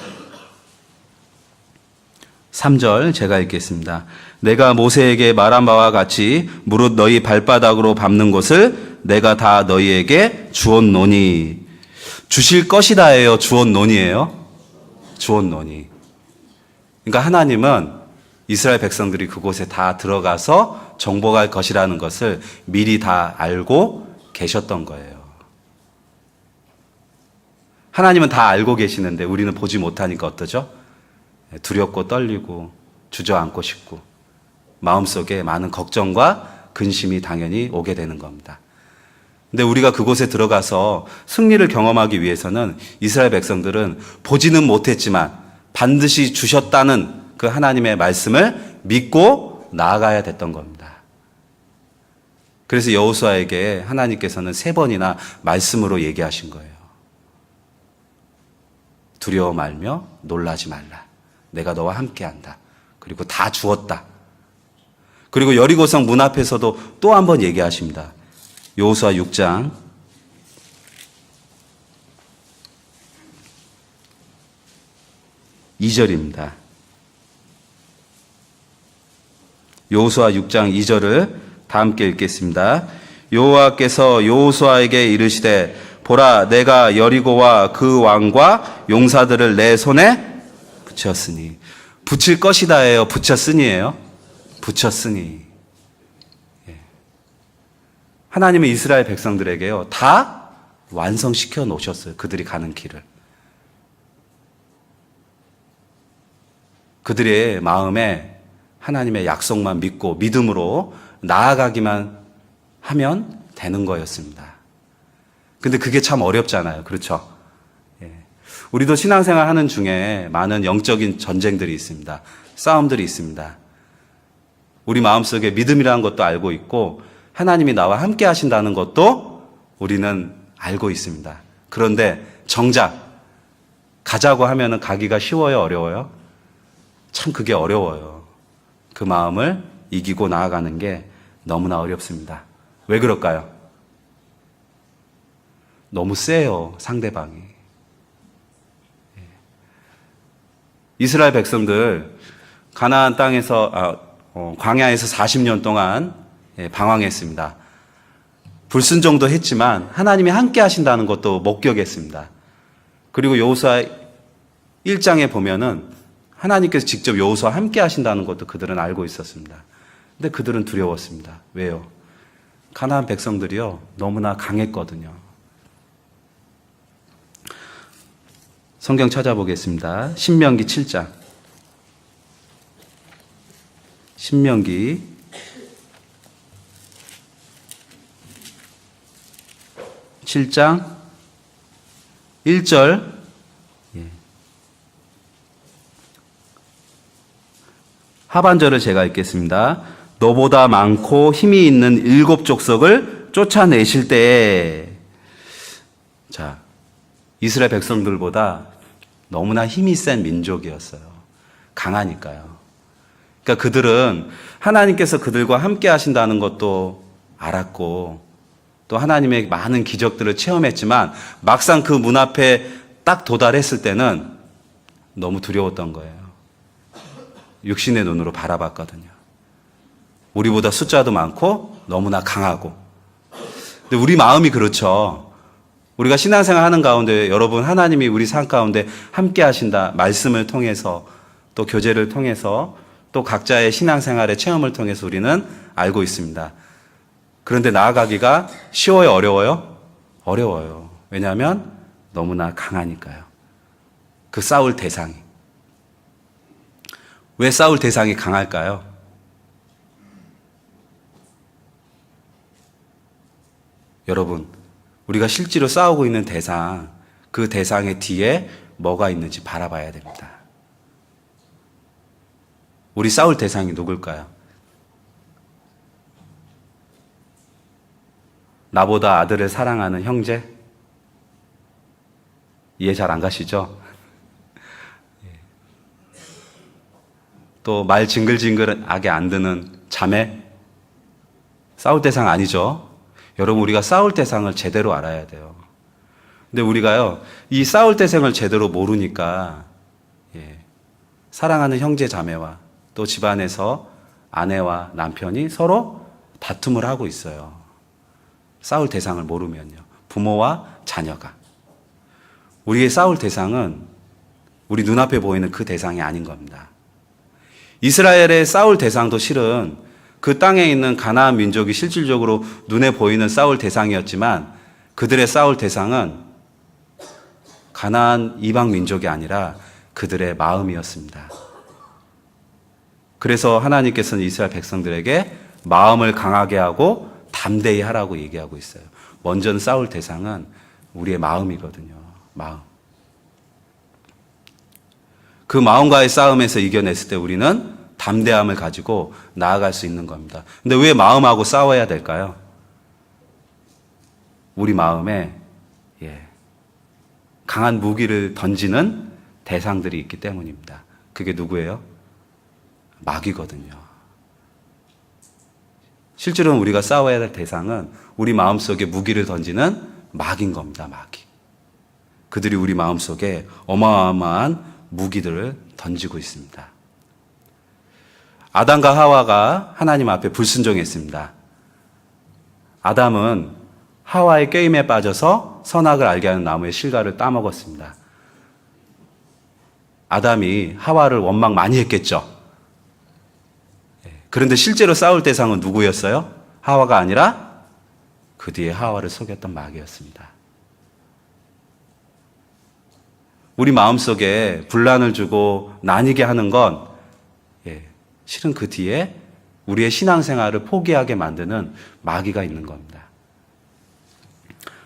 3절 제가 읽겠습니다. 내가 모세에게 말한 바와 같이 무릇 너희 발바닥으로 밟는 곳을 내가 다 너희에게 주었노니. 주실 것이다예요, 주었노니예요? 주었노니. 그러니까 하나님은 이스라엘 백성들이 그곳에 다 들어가서 정복할 것이라는 것을 미리 다 알고 계셨던 거예요. 하나님은 다 알고 계시는데 우리는 보지 못하니까 어떠죠? 두렵고 떨리고 주저앉고 싶고 마음속에 많은 걱정과 근심이 당연히 오게 되는 겁니다. 근데 우리가 그곳에 들어가서 승리를 경험하기 위해서는 이스라엘 백성들은 보지는 못했지만 반드시 주셨다는 그 하나님의 말씀을 믿고 나아가야 됐던 겁니다. 그래서 여호수아에게 하나님께서는 3번이나 말씀으로 얘기하신 거예요. 두려워 말며 놀라지 말라. 내가 너와 함께한다. 그리고 다 주었다. 그리고 여리고성 문 앞에서도 또 한 번 얘기하십니다. 여호수아 6장 2절입니다. 여호수아 6장 2절을 다 함께 읽겠습니다. 여호와께서 여호수아에게 이르시되 보라 내가 여리고와 그 왕과 용사들을 내 손에 붙였으니. 붙일 것이다예요, 붙였으니예요? 붙였으니. 하나님은 이스라엘 백성들에게요 다 완성시켜 놓으셨어요. 그들이 가는 길을. 그들의 마음에 하나님의 약속만 믿고 믿음으로 나아가기만 하면 되는 거였습니다. 근데 그게 참 어렵잖아요. 그렇죠? 우리도 신앙생활 하는 중에 많은 영적인 전쟁들이 있습니다. 싸움들이 있습니다. 우리 마음속에 믿음이라는 것도 알고 있고 하나님이 나와 함께 하신다는 것도 우리는 알고 있습니다. 그런데 정작 가자고 하면은 가기가 쉬워요, 어려워요? 참 그게 어려워요. 그 마음을 이기고 나아가는 게 너무나 어렵습니다. 왜 그럴까요? 너무 세요, 상대방이. 이스라엘 백성들 가나안 땅에서 광야에서 40년 동안 방황했습니다. 불순종도 했지만 하나님이 함께 하신다는 것도 목격했습니다. 그리고 여호수아 1장에 보면은 하나님께서 직접 여호수아와 함께 하신다는 것도 그들은 알고 있었습니다. 근데 그들은 두려웠습니다. 왜요? 가나안 백성들이요 너무나 강했거든요. 성경 찾아보겠습니다. 신명기 7장. 신명기 7장 1절. 하반절을 제가 읽겠습니다. 너보다 많고 힘이 있는 7 족속을 쫓아내실 때에. 자, 이스라엘 백성들보다 너무나 힘이 센 민족이었어요. 강하니까요. 그러니까 그들은 하나님께서 그들과 함께 하신다는 것도 알았고 또 하나님의 많은 기적들을 체험했지만 막상 그 문 앞에 딱 도달했을 때는 너무 두려웠던 거예요. 육신의 눈으로 바라봤거든요. 우리보다 숫자도 많고 너무나 강하고. 근데 우리 마음이 그렇죠. 우리가 신앙생활 하는 가운데 여러분 하나님이 우리 삶 가운데 함께 하신다. 말씀을 통해서 또 교제를 통해서 또 각자의 신앙생활의 체험을 통해서 우리는 알고 있습니다. 그런데 나아가기가 쉬워요? 어려워요? 어려워요. 왜냐하면 너무나 강하니까요. 그 싸울 대상이. 왜 싸울 대상이 강할까요? 여러분, 우리가 실제로 싸우고 있는 대상, 그 대상의 뒤에 뭐가 있는지 바라봐야 됩니다. 우리 싸울 대상이 누굴까요? 나보다 아들을 사랑하는 형제? 이해 잘 안 가시죠? 또 말 징글징글하게 안 드는 자매? 싸울 대상 아니죠? 여러분 우리가 싸울 대상을 제대로 알아야 돼요. 근데 우리가요 이 싸울 대상을 제대로 모르니까 사랑하는 형제 자매와 또 집안에서 아내와 남편이 서로 다툼을 하고 있어요. 싸울 대상을 모르면요. 부모와 자녀가. 우리의 싸울 대상은 우리 눈앞에 보이는 그 대상이 아닌 겁니다. 이스라엘의 싸울 대상도 실은 그 땅에 있는 가나안 민족이 실질적으로 눈에 보이는 싸울 대상이었지만 그들의 싸울 대상은 가나안 이방 민족이 아니라 그들의 마음이었습니다. 그래서 하나님께서는 이스라엘 백성들에게 마음을 강하게 하고 담대히 하라고 얘기하고 있어요. 먼저는 싸울 대상은 우리의 마음이거든요. 마음. 그 마음과의 싸움에서 이겨냈을 때 우리는 담대함을 가지고 나아갈 수 있는 겁니다. 근데 왜 마음하고 싸워야 될까요? 우리 마음에 강한 무기를 던지는 대상들이 있기 때문입니다. 그게 누구예요? 마귀거든요. 실제로는 우리가 싸워야 될 대상은 우리 마음속에 무기를 던지는 마귀인 겁니다. 마귀. 그들이 우리 마음속에 어마어마한 무기들을 던지고 있습니다. 아담과 하와가 하나님 앞에 불순종했습니다. 아담은 하와의 꾀임에 빠져서 선악을 알게 하는 나무의 실과를 따먹었습니다. 아담이 하와를 원망 많이 했겠죠. 그런데 실제로 싸울 대상은 누구였어요? 하와가 아니라 그 뒤에 하와를 속였던 마귀였습니다. 우리 마음속에 분란을 주고 나뉘게 하는 건 실은 그 뒤에 우리의 신앙생활을 포기하게 만드는 마귀가 있는 겁니다.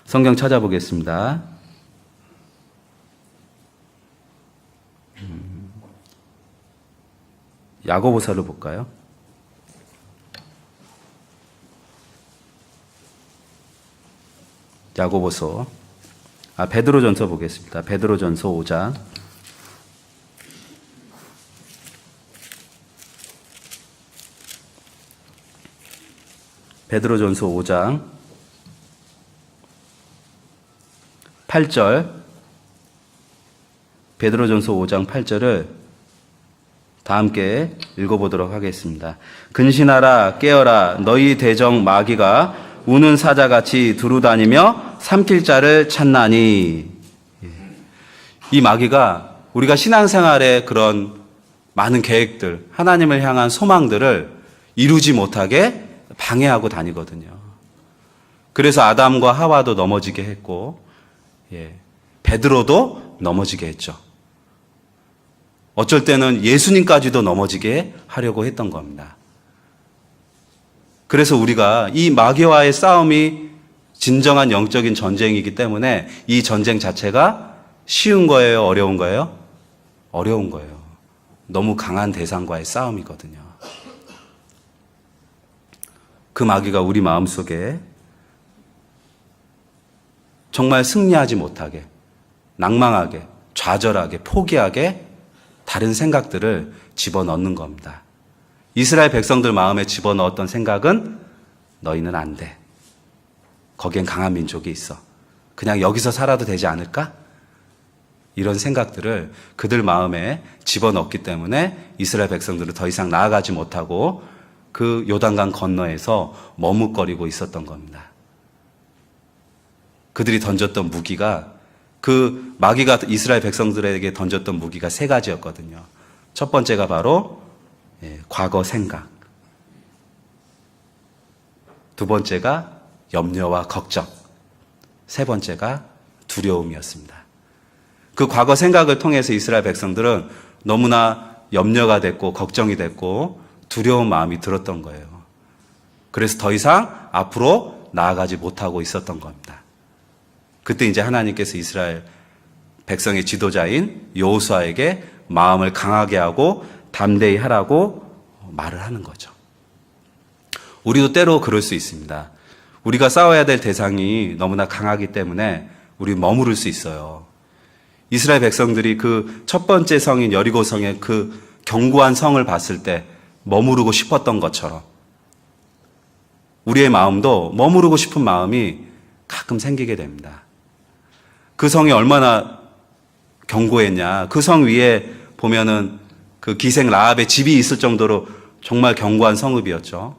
성경 찾아보겠습니다. 야고보서를 볼까요? 야고보서, 베드로전서 보겠습니다. 베드로전서 5장. 베드로전서 5장 8절. 베드로전서 5장 8절을 다 함께 읽어보도록 하겠습니다. 근신하라 깨어라 너희 대적 마귀가 우는 사자같이 두루다니며 삼킬 자를 찾나니. 이 마귀가 우리가 신앙생활의 그런 많은 계획들, 하나님을 향한 소망들을 이루지 못하게 방해하고 다니거든요. 그래서 아담과 하와도 넘어지게 했고, 베드로도 넘어지게 했죠. 어쩔 때는 예수님까지도 넘어지게 하려고 했던 겁니다. 그래서 우리가 이 마귀와의 싸움이 진정한 영적인 전쟁이기 때문에 이 전쟁 자체가 쉬운 거예요? 어려운 거예요? 어려운 거예요. 너무 강한 대상과의 싸움이거든요. 그 마귀가 우리 마음속에 정말 승리하지 못하게, 낭망하게, 좌절하게, 포기하게 다른 생각들을 집어넣는 겁니다. 이스라엘 백성들 마음에 집어넣었던 생각은 너희는 안 돼. 거기엔 강한 민족이 있어. 그냥 여기서 살아도 되지 않을까? 이런 생각들을 그들 마음에 집어넣기 때문에 이스라엘 백성들은 더 이상 나아가지 못하고 그 요단강 건너에서 머뭇거리고 있었던 겁니다. 그들이 던졌던 무기가, 그 마귀가 이스라엘 백성들에게 던졌던 무기가 세 가지였거든요. 첫 번째가 바로 과거 생각, 두 번째가 염려와 걱정, 세 번째가 두려움이었습니다. 그 과거 생각을 통해서 이스라엘 백성들은 너무나 염려가 됐고 걱정이 됐고 두려운 마음이 들었던 거예요. 그래서 더 이상 앞으로 나아가지 못하고 있었던 겁니다. 그때 이제 하나님께서 이스라엘 백성의 지도자인 여호수아에게 마음을 강하게 하고 담대히 하라고 말을 하는 거죠. 우리도 때로 그럴 수 있습니다. 우리가 싸워야 될 대상이 너무나 강하기 때문에 우리 머무를 수 있어요. 이스라엘 백성들이 그 첫 번째 성인 여리고성의 그 견고한 성을 봤을 때 머무르고 싶었던 것처럼 우리의 마음도 머무르고 싶은 마음이 가끔 생기게 됩니다. 그 성이 얼마나 견고했냐. 그 성 위에 보면은 그 기생 라합의 집이 있을 정도로 정말 견고한 성읍이었죠.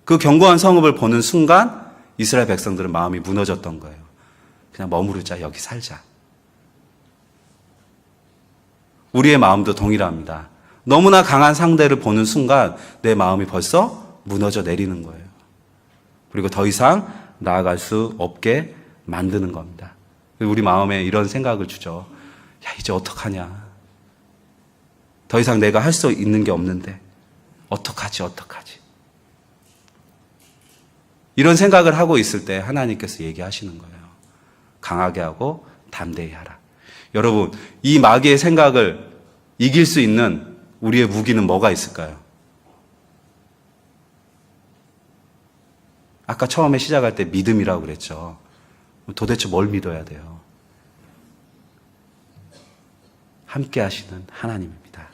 그 견고한 성읍을 보는 순간 이스라엘 백성들은 마음이 무너졌던 거예요. 그냥 머무르자, 여기 살자. 우리의 마음도 동일합니다. 너무나 강한 상대를 보는 순간 내 마음이 벌써 무너져 내리는 거예요. 그리고 더 이상 나아갈 수 없게 만드는 겁니다. 우리 마음에 이런 생각을 주죠. 야, 이제 어떡하냐. 더 이상 내가 할 수 있는 게 없는데 어떡하지. 이런 생각을 하고 있을 때 하나님께서 얘기하시는 거예요. 강하게 하고 담대히 하라. 여러분, 이 마귀의 생각을 이길 수 있는 우리의 무기는 뭐가 있을까요? 아까 처음에 시작할 때 믿음이라고 그랬죠. 도대체 뭘 믿어야 돼요? 함께 하시는 하나님입니다.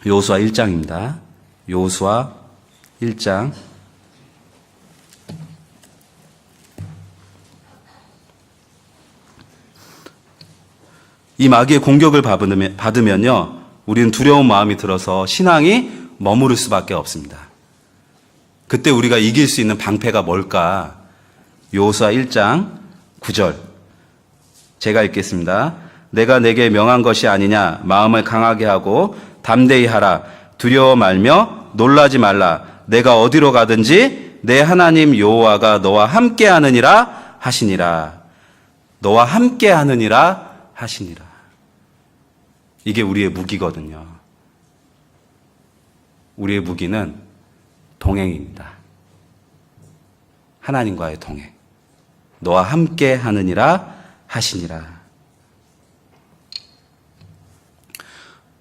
여호수아 1장입니다. 여호수아 1장 이 마귀의 공격을 받으면요, 우리는 두려운 마음이 들어서 신앙이 머무를 수밖에 없습니다. 그때 우리가 이길 수 있는 방패가 뭘까? 여호수아 1장 9절. 제가 읽겠습니다. 내가 내게 명한 것이 아니냐? 마음을 강하게 하고 담대히 하라. 두려워 말며 놀라지 말라. 내가 어디로 가든지 내 하나님 여호와가 너와 함께 하느니라 하시니라. 너와 함께 하느니라 하시니라. 이게 우리의 무기거든요. 우리의 무기는 동행입니다. 하나님과의 동행. 너와 함께 하느니라 하시니라.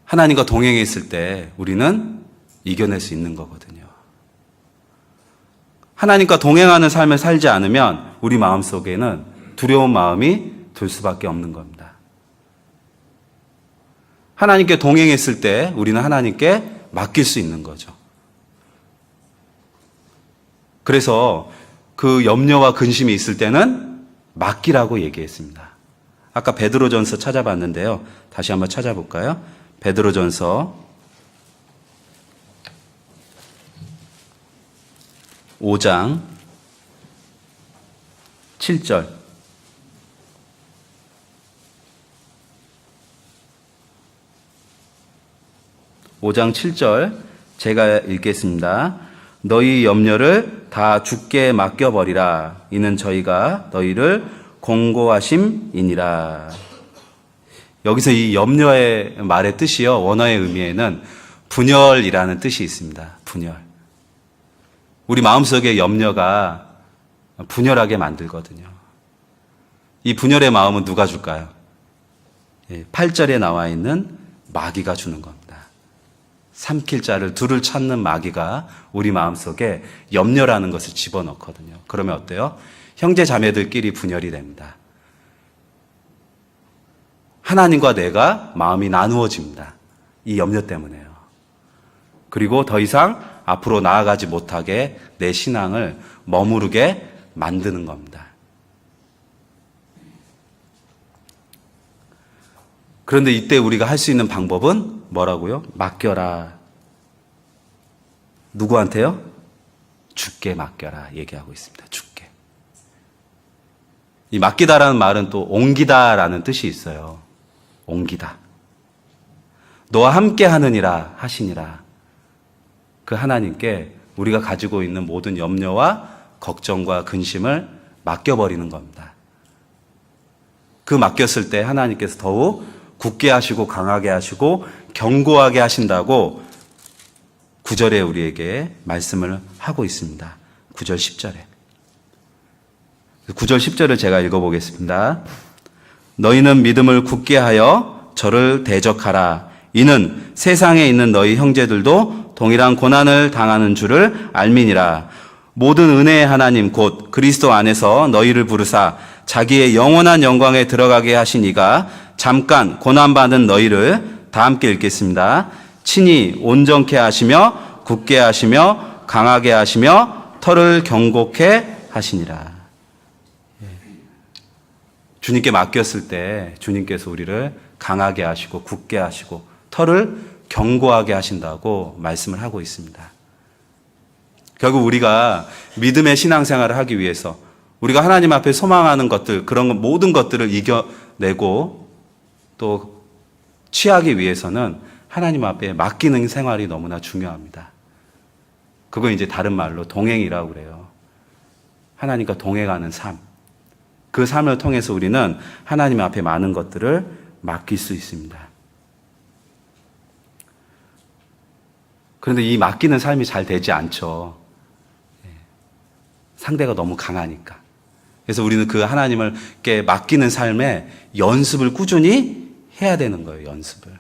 하나님과 동행해 있을 때 우리는 이겨낼 수 있는 거거든요. 하나님과 동행하는 삶을 살지 않으면 우리 마음속에는 두려운 마음이 들 수밖에 없는 겁니다. 하나님께 동행했을 때 우리는 하나님께 맡길 수 있는 거죠. 그래서 그 염려와 근심이 있을 때는 맡기라고 얘기했습니다. 아까 베드로전서 찾아봤는데요. 다시 한번 찾아볼까요? 베드로전서 5장 7절. 5장 7절 제가 읽겠습니다. 너희 염려를 다 주께 맡겨버리라. 이는 저희가 너희를 공고하심이니라. 여기서 이 염려의 말의 뜻이요, 원어의 의미에는 분열이라는 뜻이 있습니다. 분열. 우리 마음속의 염려가 분열하게 만들거든요. 이 분열의 마음은 누가 줄까요? 8절에 나와 있는 마귀가 주는 겁니다. 삼킬 자를 둘을 찾는 마귀가 우리 마음속에 염려라는 것을 집어넣거든요. 그러면 어때요? 형제 자매들끼리 분열이 됩니다. 하나님과 내가 마음이 나누어집니다. 이 염려 때문에요. 그리고 더 이상 앞으로 나아가지 못하게 내 신앙을 머무르게 만드는 겁니다. 그런데 이때 우리가 할 수 있는 방법은 뭐라고요? 맡겨라. 누구한테요? 주께 맡겨라 얘기하고 있습니다. 주께. 이 맡기다라는 말은 또 옮기다라는 뜻이 있어요. 옮기다. 너와 함께 하느니라 하시니라. 그 하나님께 우리가 가지고 있는 모든 염려와 걱정과 근심을 맡겨버리는 겁니다. 그 맡겼을 때 하나님께서 더욱 굳게 하시고 강하게 하시고 견고하게 하신다고 9절에 우리에게 말씀을 하고 있습니다. 9절 10절에. 9절 10절을 제가 읽어보겠습니다. 너희는 믿음을 굳게 하여 저를 대적하라. 이는 세상에 있는 너희 형제들도 동일한 고난을 당하는 줄을 알미니라. 모든 은혜의 하나님 곧 그리스도 안에서 너희를 부르사 자기의 영원한 영광에 들어가게 하신 이가 잠깐 고난받은 너희를 다 함께 읽겠습니다. 친히 온전케 하시며 굳게 하시며 강하게 하시며 털을 견고케 하시니라. 주님께 맡겼을 때 주님께서 우리를 강하게 하시고 굳게 하시고 털을 견고하게 하신다고 말씀을 하고 있습니다. 결국 우리가 믿음의 신앙생활을 하기 위해서 우리가 하나님 앞에 소망하는 것들, 그런 모든 것들을 이겨내고 또 취하기 위해서는 하나님 앞에 맡기는 생활이 너무나 중요합니다. 그거 이제 다른 말로 동행이라고 그래요. 하나님과 동행하는 삶. 그 삶을 통해서 우리는 하나님 앞에 많은 것들을 맡길 수 있습니다. 그런데 이 맡기는 삶이 잘 되지 않죠. 상대가 너무 강하니까. 그래서 우리는 그 하나님께 맡기는 삶에 연습을 꾸준히 해야 되는 거예요. 연습을.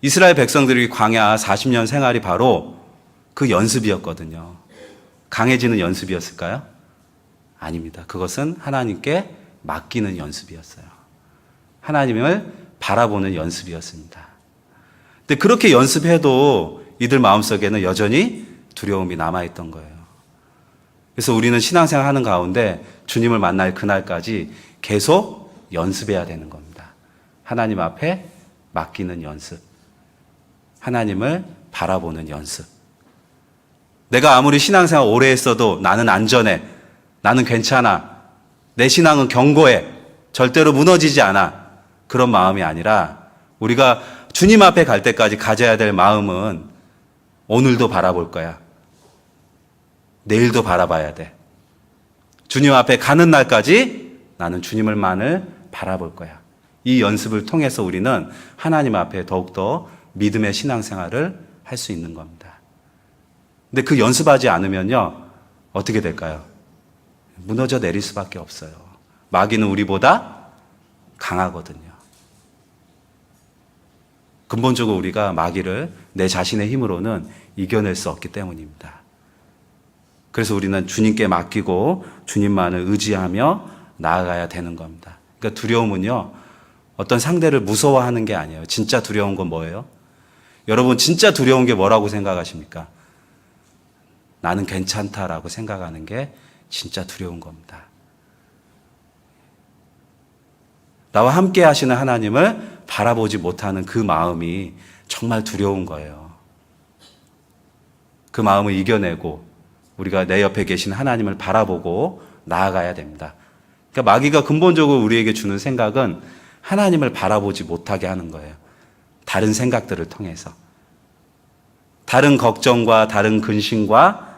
이스라엘 백성들이 광야 40년 생활이 바로 그 연습이었거든요. 강해지는 연습이었을까요? 아닙니다. 그것은 하나님께 맡기는 연습이었어요. 하나님을 바라보는 연습이었습니다. 근데 그렇게 연습해도 이들 마음속에는 여전히 두려움이 남아있던 거예요. 그래서 우리는 신앙생활 하는 가운데 주님을 만날 그날까지 계속 연습해야 되는 겁니다. 하나님 앞에 맡기는 연습. 하나님을 바라보는 연습. 내가 아무리 신앙생활 오래 했어도 나는 안전해. 나는 괜찮아. 내 신앙은 견고해. 절대로 무너지지 않아. 그런 마음이 아니라 우리가 주님 앞에 갈 때까지 가져야 될 마음은 오늘도 바라볼 거야. 내일도 바라봐야 돼. 주님 앞에 가는 날까지 나는 주님을만을 바라볼 거야. 이 연습을 통해서 우리는 하나님 앞에 더욱더 믿음의 신앙생활을 할 수 있는 겁니다. 근데 그 연습하지 않으면요, 어떻게 될까요? 무너져 내릴 수밖에 없어요. 마귀는 우리보다 강하거든요. 근본적으로 우리가 마귀를 내 자신의 힘으로는 이겨낼 수 없기 때문입니다. 그래서 우리는 주님께 맡기고 주님만을 의지하며 나아가야 되는 겁니다. 그러니까 두려움은요, 어떤 상대를 무서워하는 게 아니에요. 진짜 두려운 건 뭐예요? 여러분, 진짜 두려운 게 뭐라고 생각하십니까? 나는 괜찮다라고 생각하는 게 진짜 두려운 겁니다. 나와 함께 하시는 하나님을 바라보지 못하는 그 마음이 정말 두려운 거예요. 그 마음을 이겨내고 우리가 내 옆에 계신 하나님을 바라보고 나아가야 됩니다. 그러니까 마귀가 근본적으로 우리에게 주는 생각은 하나님을 바라보지 못하게 하는 거예요. 다른 생각들을 통해서. 다른 걱정과 다른 근심과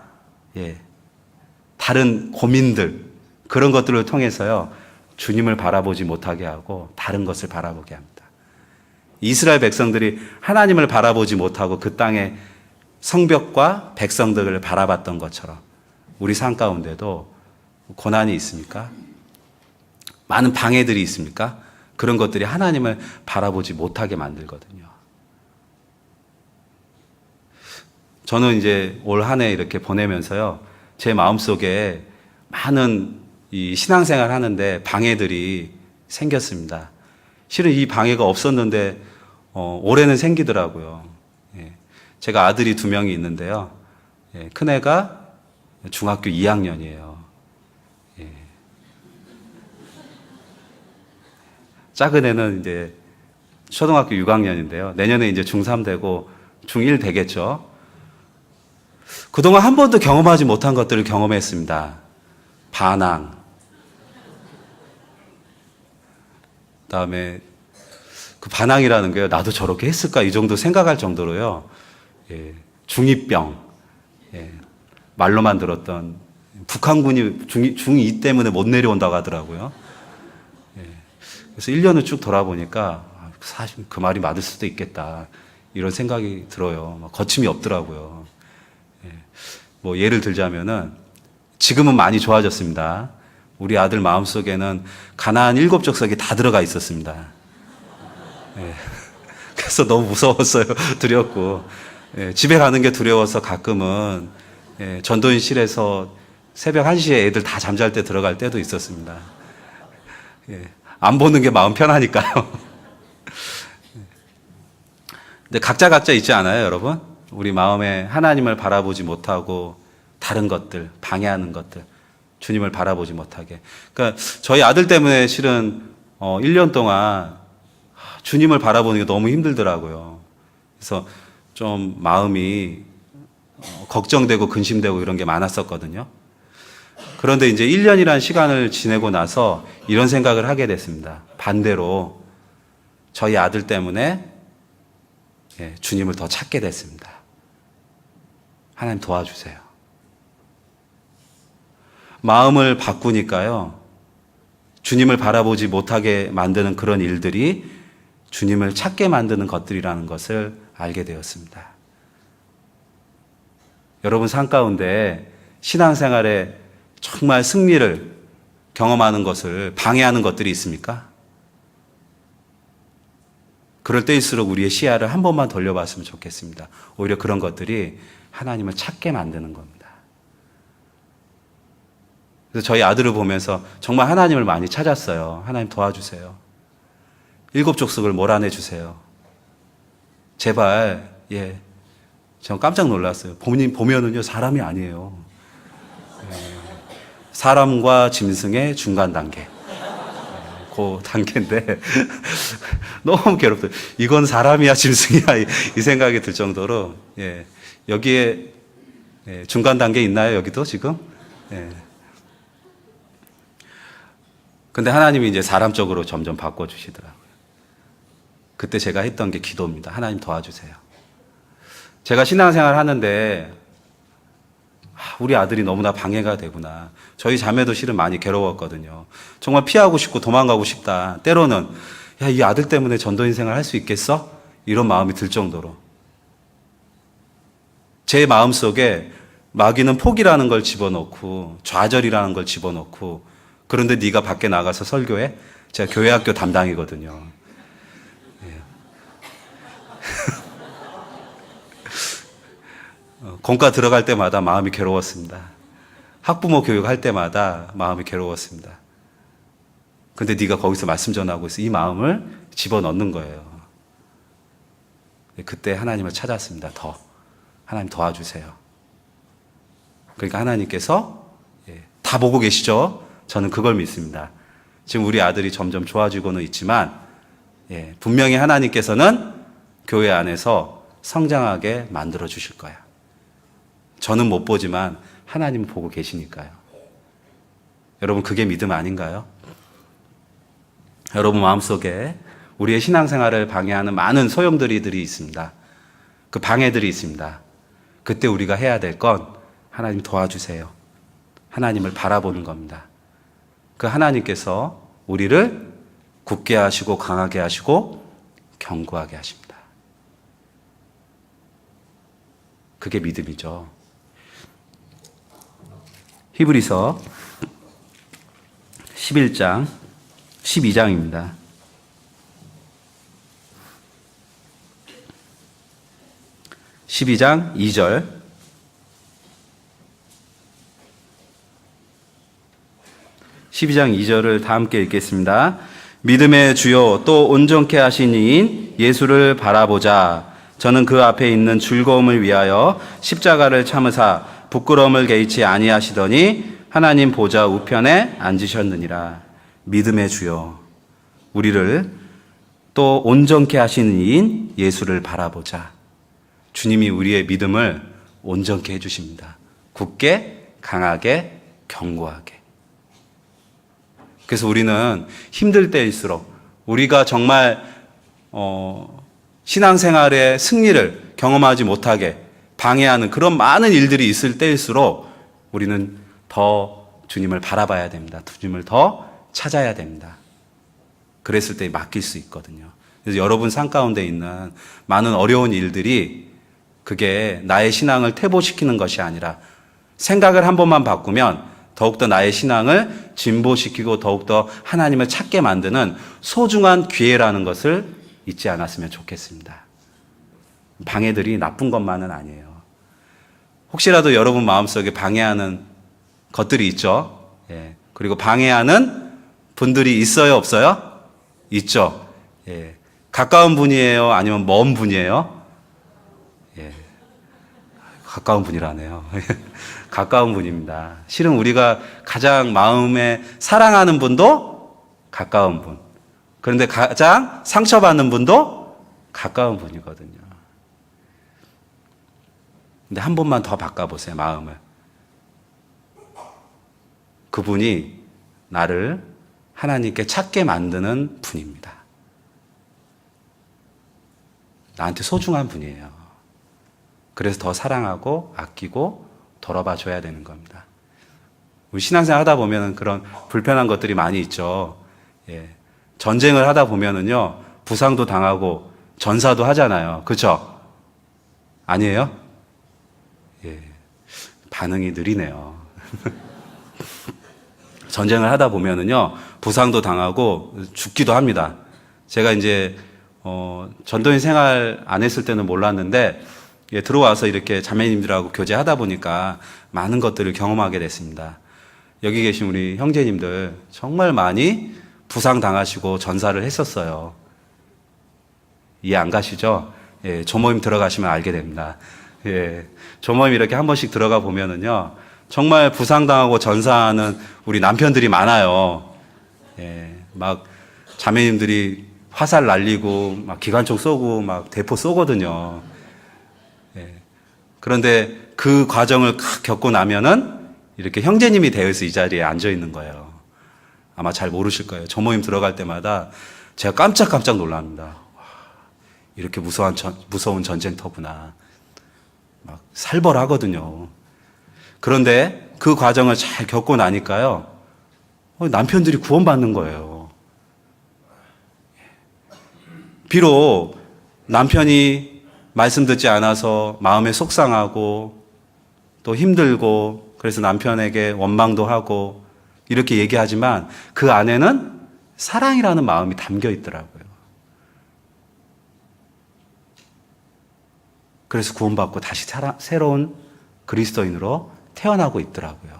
다른 고민들, 그런 것들을 통해서요, 주님을 바라보지 못하게 하고 다른 것을 바라보게 합니다. 이스라엘 백성들이 하나님을 바라보지 못하고 그 땅의 성벽과 백성들을 바라봤던 것처럼 우리 삶 가운데도 고난이 있습니까? 많은 방해들이 있습니까? 그런 것들이 하나님을 바라보지 못하게 만들거든요. 저는 이제 올 한 해 이렇게 보내면서요, 제 마음속에 많은 이 신앙생활 하는데 방해들이 생겼습니다. 실은 이 방해가 없었는데 올해는 생기더라고요. 제가 아들이 2명이 있는데요. 큰애가 중학교 2학년이에요. 작은 애는 이제 초등학교 6학년인데요. 내년에 이제 중3 되고 중1 되겠죠. 그동안 한 번도 경험하지 못한 것들을 경험했습니다. 반항. 그다음에 그 반항이라는 게요, 나도 저렇게 했을까 이 정도 생각할 정도로요. 중2병. 말로만 들었던 북한군이 중2 때문에 못 내려온다고 하더라고요. 그래서 1년을 쭉 돌아보니까 사실 그 말이 맞을 수도 있겠다, 이런 생각이 들어요. 거침이 없더라고요. 뭐 예를 들자면은 지금은 많이 좋아졌습니다. 우리 아들 마음속에는 가나안 7족속이 다 들어가 있었습니다. 그래서 너무 무서웠어요. 두렵고. 집에 가는 게 두려워서 가끔은 전도인실에서 새벽 1시에 애들 다 잠잘 때 들어갈 때도 있었습니다. 안 보는 게 마음 편하니까요. 근데 각자 있지 않아요, 여러분? 우리 마음에 하나님을 바라보지 못하고 다른 것들, 방해하는 것들, 주님을 바라보지 못하게. 그러니까 저희 아들 때문에 실은 1년 동안 주님을 바라보는 게 너무 힘들더라고요. 그래서 좀 마음이 걱정되고 근심되고 이런 게 많았었거든요. 그런데 이제 1년이라는 시간을 지내고 나서 이런 생각을 하게 됐습니다. 반대로 저희 아들 때문에 주님을 더 찾게 됐습니다. 하나님 도와주세요. 마음을 바꾸니까요, 주님을 바라보지 못하게 만드는 그런 일들이 주님을 찾게 만드는 것들이라는 것을 알게 되었습니다. 여러분 삶 가운데 신앙생활에 정말 승리를 경험하는 것을 방해하는 것들이 있습니까? 그럴 때일수록 우리의 시야를 한 번만 돌려봤으면 좋겠습니다. 오히려 그런 것들이 하나님을 찾게 만드는 겁니다. 그래서 저희 아들을 보면서 정말 하나님을 많이 찾았어요. 하나님 도와주세요. 7족속을 몰아내 주세요. 제발. 전 깜짝 놀랐어요. 보면은요, 사람이 아니에요. 사람과 짐승의 중간 단계. 그 단계인데 너무 괴롭다. 이건 사람이야 짐승이야 이 생각이 들 정도로 예. 여기에 예. 중간 단계 있나요? 여기도 지금? 예. 근데 하나님이 이제 사람적으로 점점 바꿔주시더라고요. 그때 제가 했던 게 기도입니다. 하나님 도와주세요. 제가 신앙생활 하는데 우리 아들이 너무나 방해가 되구나. 저희 자매도 실은 많이 괴로웠거든요. 정말 피하고 싶고 도망가고 싶다. 때로는 야, 이 아들 때문에 전도인 생활 할 수 있겠어? 이런 마음이 들 정도로. 제 마음속에 마귀는 포기라는 걸 집어넣고 좌절이라는 걸 집어넣고 그런데 네가 밖에 나가서 설교해? 제가 교회 학교 담당이거든요. 공과 들어갈 때마다 마음이 괴로웠습니다. 학부모 교육할 때마다 마음이 괴로웠습니다. 근데 네가 거기서 말씀 전하고 있어. 이 마음을 집어넣는 거예요. 그때 하나님을 찾았습니다. 하나님 도와주세요. 그러니까 하나님께서 다 보고 계시죠? 저는 그걸 믿습니다. 지금 우리 아들이 점점 좋아지고는 있지만 분명히 하나님께서는 교회 안에서 성장하게 만들어 주실 거야. 저는 못 보지만 하나님은 보고 계시니까요. 여러분 그게 믿음 아닌가요? 여러분 마음속에 우리의 신앙생활을 방해하는 많은 소용돌이들이 있습니다. 그 방해들이 있습니다. 그때 우리가 해야 될 건 하나님 도와주세요. 하나님을 바라보는 겁니다. 그 하나님께서 우리를 굳게 하시고 강하게 하시고 견고하게 하십니다. 그게 믿음이죠. 히브리서 11장 12장입니다. 12장 2절 12장 2절을 다 함께 읽겠습니다. 믿음의 주요 또 온전케 하신 이인 예수를 바라보자. 저는 그 앞에 있는 즐거움을 위하여 십자가를 참으사 부끄러움을 개의치 아니하시더니 하나님 보좌 우편에 앉으셨느니라. 믿음의 주요 우리를 또 온전케 하시는 이인 예수를 바라보자. 주님이 우리의 믿음을 온전케 해주십니다. 굳게 강하게 견고하게. 그래서 우리는 힘들 때일수록 우리가 정말 신앙생활의 승리를 경험하지 못하게 방해하는 그런 많은 일들이 있을 때일수록 우리는 더 주님을 바라봐야 됩니다. 주님을 더 찾아야 됩니다. 그랬을 때 맡길 수 있거든요. 그래서 여러분 삶 가운데 있는 많은 어려운 일들이 그게 나의 신앙을 퇴보시키는 것이 아니라 생각을 한 번만 바꾸면 더욱더 나의 신앙을 진보시키고 더욱더 하나님을 찾게 만드는 소중한 기회라는 것을 잊지 않았으면 좋겠습니다. 방해들이 나쁜 것만은 아니에요. 혹시라도 여러분 마음속에 방해하는 것들이 있죠. 예. 그리고 방해하는 분들이 있어요, 없어요? 있죠. 예. 가까운 분이에요? 아니면 먼 분이에요? 예. 가까운 분이라네요. 가까운 분입니다. 실은 우리가 가장 마음에 사랑하는 분도 가까운 분. 그런데 가장 상처받는 분도 가까운 분이거든요. 근데 한 번만 더 바꿔보세요, 마음을. 그분이 나를 하나님께 찾게 만드는 분입니다. 나한테 소중한 분이에요. 그래서 더 사랑하고 아끼고 돌아봐 줘야 되는 겁니다. 우리 신앙생활 하다 보면 그런 불편한 것들이 많이 있죠. 예. 전쟁을 하다 보면은요, 부상도 당하고 전사도 하잖아요. 그렇죠? 아니에요? 예. 반응이 느리네요. 전쟁을 하다 보면은요, 부상도 당하고 죽기도 합니다. 제가 이제 전도인 생활 안 했을 때는 몰랐는데 들어와서 이렇게 자매님들하고 교제하다 보니까 많은 것들을 경험하게 됐습니다. 여기 계신 우리 형제님들 정말 많이 부상 당하시고 전사를 했었어요. 이해 안 가시죠? 예, 조모임 들어가시면 알게 됩니다. 예, 조모임 이렇게 한 번씩 들어가 보면은요, 정말 부상당하고 전사하는 우리 남편들이 많아요. 예, 막 자매님들이 화살 날리고 막 기관총 쏘고 막 대포 쏘거든요. 예. 그런데 그 과정을 겪고 나면은 이렇게 형제님이 되어서 이 자리에 앉아 있는 거예요. 아마 잘 모르실 거예요. 저 모임 들어갈 때마다 제가 깜짝깜짝 놀랍니다. 와, 이렇게 무서운 전쟁터구나. 막 살벌하거든요. 그런데 그 과정을 잘 겪고 나니까요, 남편들이 구원받는 거예요. 비록 남편이 말씀 듣지 않아서 마음에 속상하고 또 힘들고 그래서 남편에게 원망도 하고 이렇게 얘기하지만 그 안에는 사랑이라는 마음이 담겨 있더라고요. 그래서 구원받고 다시 새로운 그리스도인으로 태어나고 있더라고요.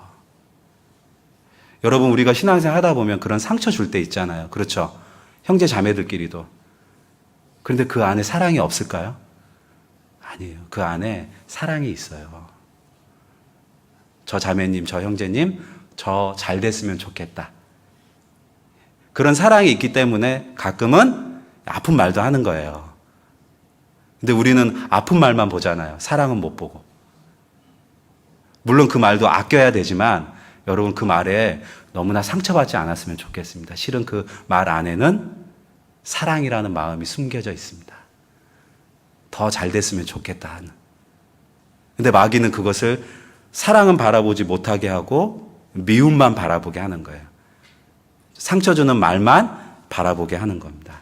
여러분, 우리가 신앙생활 하다 보면 그런 상처 줄 때 있잖아요. 그렇죠? 형제 자매들끼리도. 그런데 그 안에 사랑이 없을까요? 아니에요. 그 안에 사랑이 있어요. 저 자매님, 저 형제님, 저 잘 됐으면 좋겠다. 그런 사랑이 있기 때문에 가끔은 아픈 말도 하는 거예요. 근데 우리는 아픈 말만 보잖아요. 사랑은 못 보고. 물론 그 말도 아껴야 되지만 여러분, 그 말에 너무나 상처받지 않았으면 좋겠습니다. 실은 그 말 안에는 사랑이라는 마음이 숨겨져 있습니다. 더 잘 됐으면 좋겠다 하는. 근데 마귀는 그것을 사랑은 바라보지 못하게 하고 미움만 바라보게 하는 거예요. 상처 주는 말만 바라보게 하는 겁니다.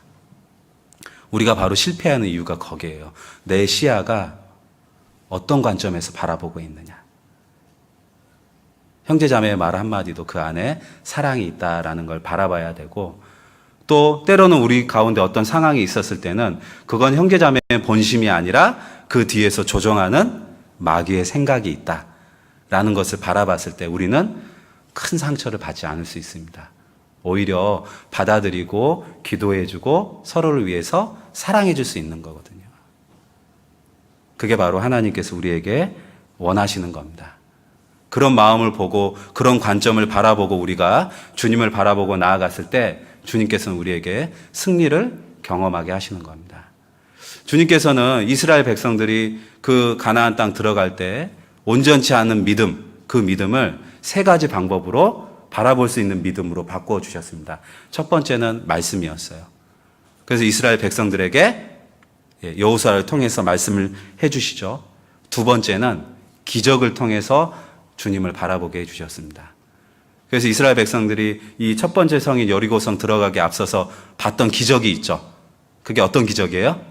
우리가 바로 실패하는 이유가 거기에요. 내 시야가 어떤 관점에서 바라보고 있느냐. 형제자매의 말 한마디도 그 안에 사랑이 있다라는 걸 바라봐야 되고, 또 때로는 우리 가운데 어떤 상황이 있었을 때는 그건 형제자매의 본심이 아니라 그 뒤에서 조종하는 마귀의 생각이 있다라는 것을 바라봤을 때 우리는 큰 상처를 받지 않을 수 있습니다. 오히려 받아들이고 기도해주고 서로를 위해서 사랑해줄 수 있는 거거든요. 그게 바로 하나님께서 우리에게 원하시는 겁니다. 그런 마음을 보고 그런 관점을 바라보고 우리가 주님을 바라보고 나아갔을 때 주님께서는 우리에게 승리를 경험하게 하시는 겁니다. 주님께서는 이스라엘 백성들이 그 가나안 땅 들어갈 때 온전치 않은 믿음, 그 믿음을 세 가지 방법으로 바라볼 수 있는 믿음으로 바꾸어 주셨습니다. 첫 번째는 말씀이었어요. 그래서 이스라엘 백성들에게 여호수아를 통해서 말씀을 해주시죠. 두 번째는 기적을 통해서 주님을 바라보게 해주셨습니다. 그래서 이스라엘 백성들이 이 첫 번째 성인 여리고성 들어가기 앞서서 봤던 기적이 있죠. 그게 어떤 기적이에요?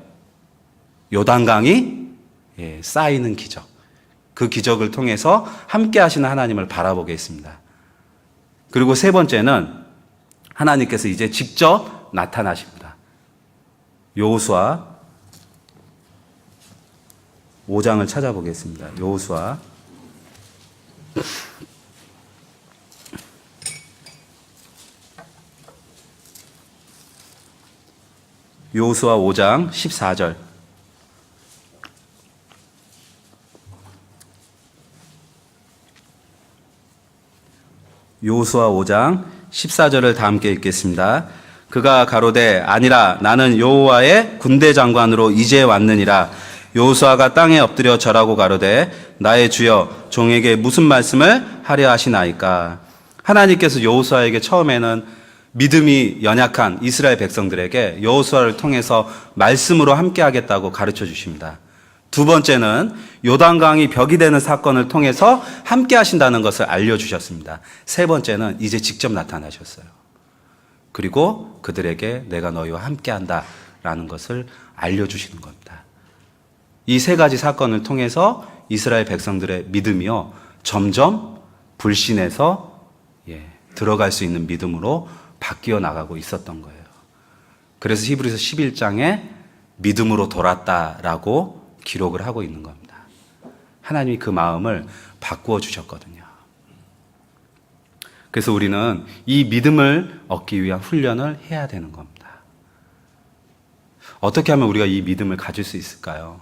요단강이 쌓이는 기적. 그 기적을 통해서 함께 하시는 하나님을 바라보게 했습니다. 그리고 세 번째는 하나님께서 이제 직접 나타나십니다. 여호수아 5장을 찾아보겠습니다. 여호수아 5장 14절. 여호수아 5장 14절을 다 함께 읽겠습니다. 그가 가로되 아니라 나는 여호와의 군대 장관으로 이제 왔느니라. 여호수아가 땅에 엎드려 절하고 가로되 나의 주여 종에게 무슨 말씀을 하려 하시나이까. 하나님께서 여호수아에게 처음에는 믿음이 연약한 이스라엘 백성들에게 여호수아를 통해서 말씀으로 함께 하겠다고 가르쳐 주십니다. 두 번째는 요단강이 벽이 되는 사건을 통해서 함께 하신다는 것을 알려주셨습니다. 세 번째는 이제 직접 나타나셨어요. 그리고 그들에게 내가 너희와 함께 한다라는 것을 알려주시는 겁니다. 이 세 가지 사건을 통해서 이스라엘 백성들의 믿음이요 점점 불신에서 들어갈 수 있는 믿음으로 바뀌어 나가고 있었던 거예요. 그래서 히브리서 11장에 믿음으로 돌았다라고 기록을 하고 있는 겁니다. 하나님이 그 마음을 바꾸어 주셨거든요. 그래서 우리는 이 믿음을 얻기 위한 훈련을 해야 되는 겁니다. 어떻게 하면 우리가 이 믿음을 가질 수 있을까요?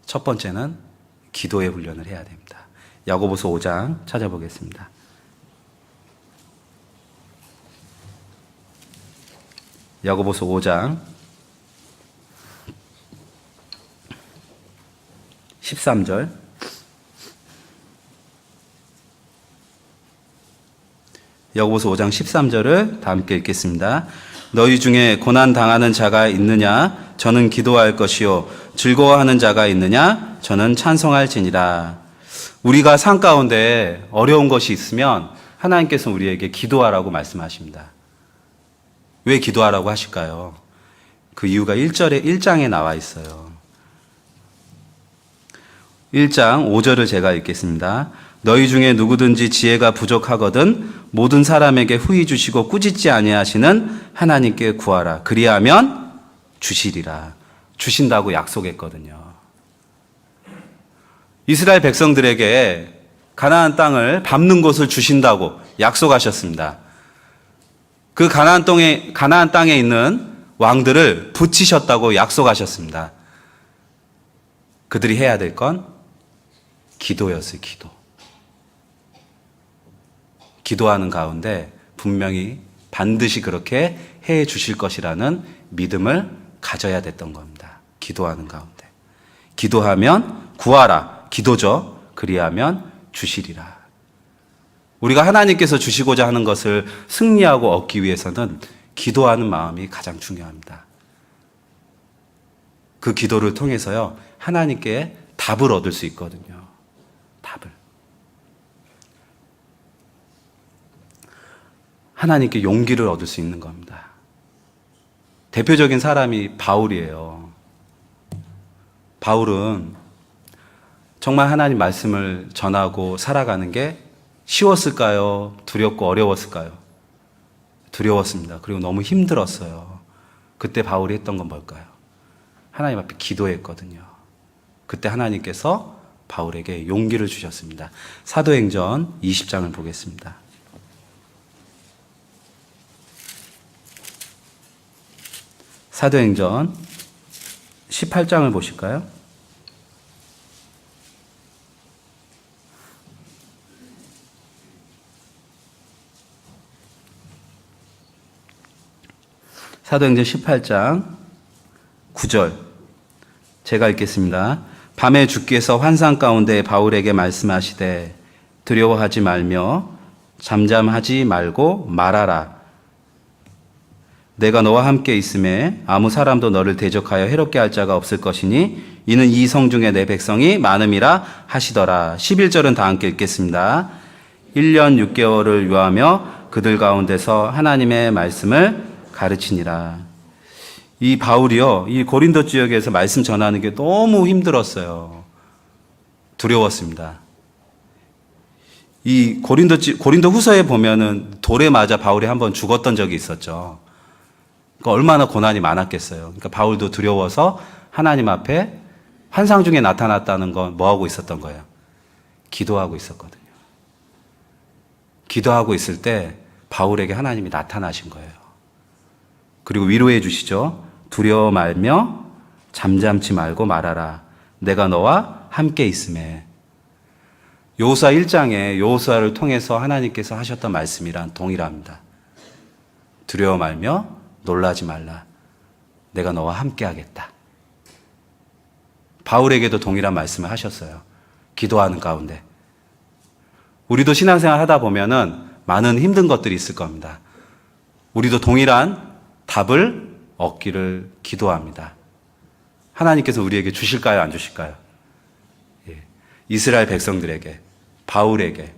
첫 번째는 기도의 훈련을 해야 됩니다. 야고보서 5장 찾아보겠습니다. 야고보서 5장 13절. 야고보서 5장 13절을 다 함께 읽겠습니다. 너희 중에 고난 당하는 자가 있느냐? 저는 기도할 것이요. 즐거워하는 자가 있느냐? 저는 찬송할지니라. 우리가 삶 가운데 어려운 것이 있으면 하나님께서 우리에게 기도하라고 말씀하십니다. 왜 기도하라고 하실까요? 그 이유가 1장에 나와 있어요. 1장 5절을 제가 읽겠습니다. 너희 중에 누구든지 지혜가 부족하거든 모든 사람에게 후히 주시고 꾸짖지 아니하시는 하나님께 구하라. 그리하면 주시리라. 주신다고 약속했거든요. 이스라엘 백성들에게 가나안 땅을 밟는 곳을 주신다고 약속하셨습니다. 그 가나안 땅에 있는 왕들을 붙이셨다고 약속하셨습니다. 그들이 해야 될 건 기도였어요. 기도하는 가운데 분명히 반드시 그렇게 해 주실 것이라는 믿음을 가져야 됐던 겁니다. 기도하는 가운데. 기도하면 구하라. 기도죠. 그리하면 주시리라. 우리가 하나님께서 주시고자 하는 것을 승리하고 얻기 위해서는 기도하는 마음이 가장 중요합니다. 그 기도를 통해서요, 하나님께 답을 얻을 수 있거든요. 답을. 하나님께 용기를 얻을 수 있는 겁니다. 대표적인 사람이 바울이에요. 바울은 정말 하나님 말씀을 전하고 살아가는 게 쉬웠을까요? 두렵고 어려웠을까요? 두려웠습니다. 그리고 너무 힘들었어요. 그때 바울이 했던 건 뭘까요? 하나님 앞에 기도했거든요. 그때 하나님께서 바울에게 용기를 주셨습니다. 사도행전 20장을 보겠습니다. 사도행전 18장을 보실까요? 사도행전 18장 9절 제가 읽겠습니다. 밤에 주께서 환상 가운데 바울에게 말씀하시되 두려워하지 말며 잠잠하지 말고 말하라. 내가 너와 함께 있음에 아무 사람도 너를 대적하여 해롭게 할 자가 없을 것이니 이는 이 성 중에 내 백성이 많음이라 하시더라. 11절은 다 함께 읽겠습니다. 1년 6개월을 유하며 그들 가운데서 하나님의 말씀을 가르치니라. 이 바울이요, 이 고린도 지역에서 말씀 전하는 게 너무 힘들었어요. 두려웠습니다. 이 고린도 후서에 보면은 돌에 맞아 바울이 한번 죽었던 적이 있었죠. 그러니까 얼마나 고난이 많았겠어요. 그러니까 바울도 두려워서 하나님 앞에 환상 중에 나타났다는 건 뭐 하고 있었던 거예요? 기도하고 있었거든요. 기도하고 있을 때 바울에게 하나님이 나타나신 거예요. 그리고 위로해 주시죠. 두려워 말며 잠잠치 말고 말하라. 내가 너와 함께 있음에. 여호수아 1장에 여호수아를 통해서 하나님께서 하셨던 말씀이란 동일합니다. 두려워 말며 놀라지 말라. 내가 너와 함께 하겠다. 바울에게도 동일한 말씀을 하셨어요. 기도하는 가운데. 우리도 신앙생활 하다 보면은 많은 힘든 것들이 있을 겁니다. 우리도 동일한 답을 얻기를 기도합니다. 하나님께서 우리에게 주실까요? 안 주실까요? 예. 이스라엘 백성들에게, 바울에게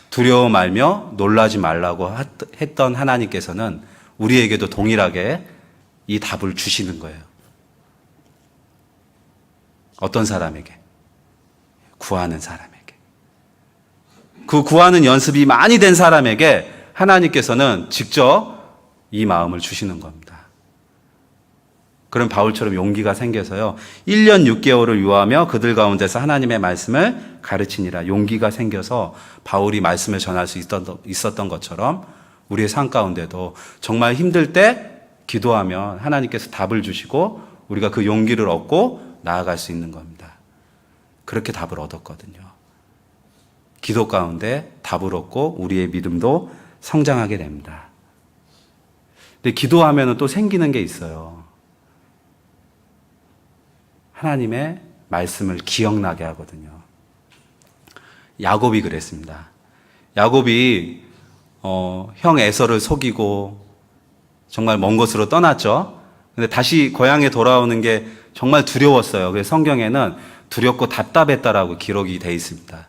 두려워 말며 놀라지 말라고 했던 하나님께서는 우리에게도 동일하게 이 답을 주시는 거예요. 어떤 사람에게? 구하는 사람에게. 그 구하는 연습이 많이 된 사람에게 하나님께서는 직접 이 마음을 주시는 겁니다. 그럼 바울처럼 용기가 생겨서요. 1년 6개월을 유하며 그들 가운데서 하나님의 말씀을 가르치니라. 용기가 생겨서 바울이 말씀을 전할 수 있었던 것처럼 우리의 삶 가운데도 정말 힘들 때 기도하면 하나님께서 답을 주시고 우리가 그 용기를 얻고 나아갈 수 있는 겁니다. 그렇게 답을 얻었거든요. 기도 가운데 답을 얻고 우리의 믿음도 성장하게 됩니다. 근데 기도하면 또 생기는 게 있어요. 하나님의 말씀을 기억나게 하거든요. 야곱이 그랬습니다. 야곱이 형 에서를 속이고 정말 먼 곳으로 떠났죠. 근데 다시 고향에 돌아오는 게 정말 두려웠어요. 그래서 성경에는 두렵고 답답했다라고 기록이 되어 있습니다.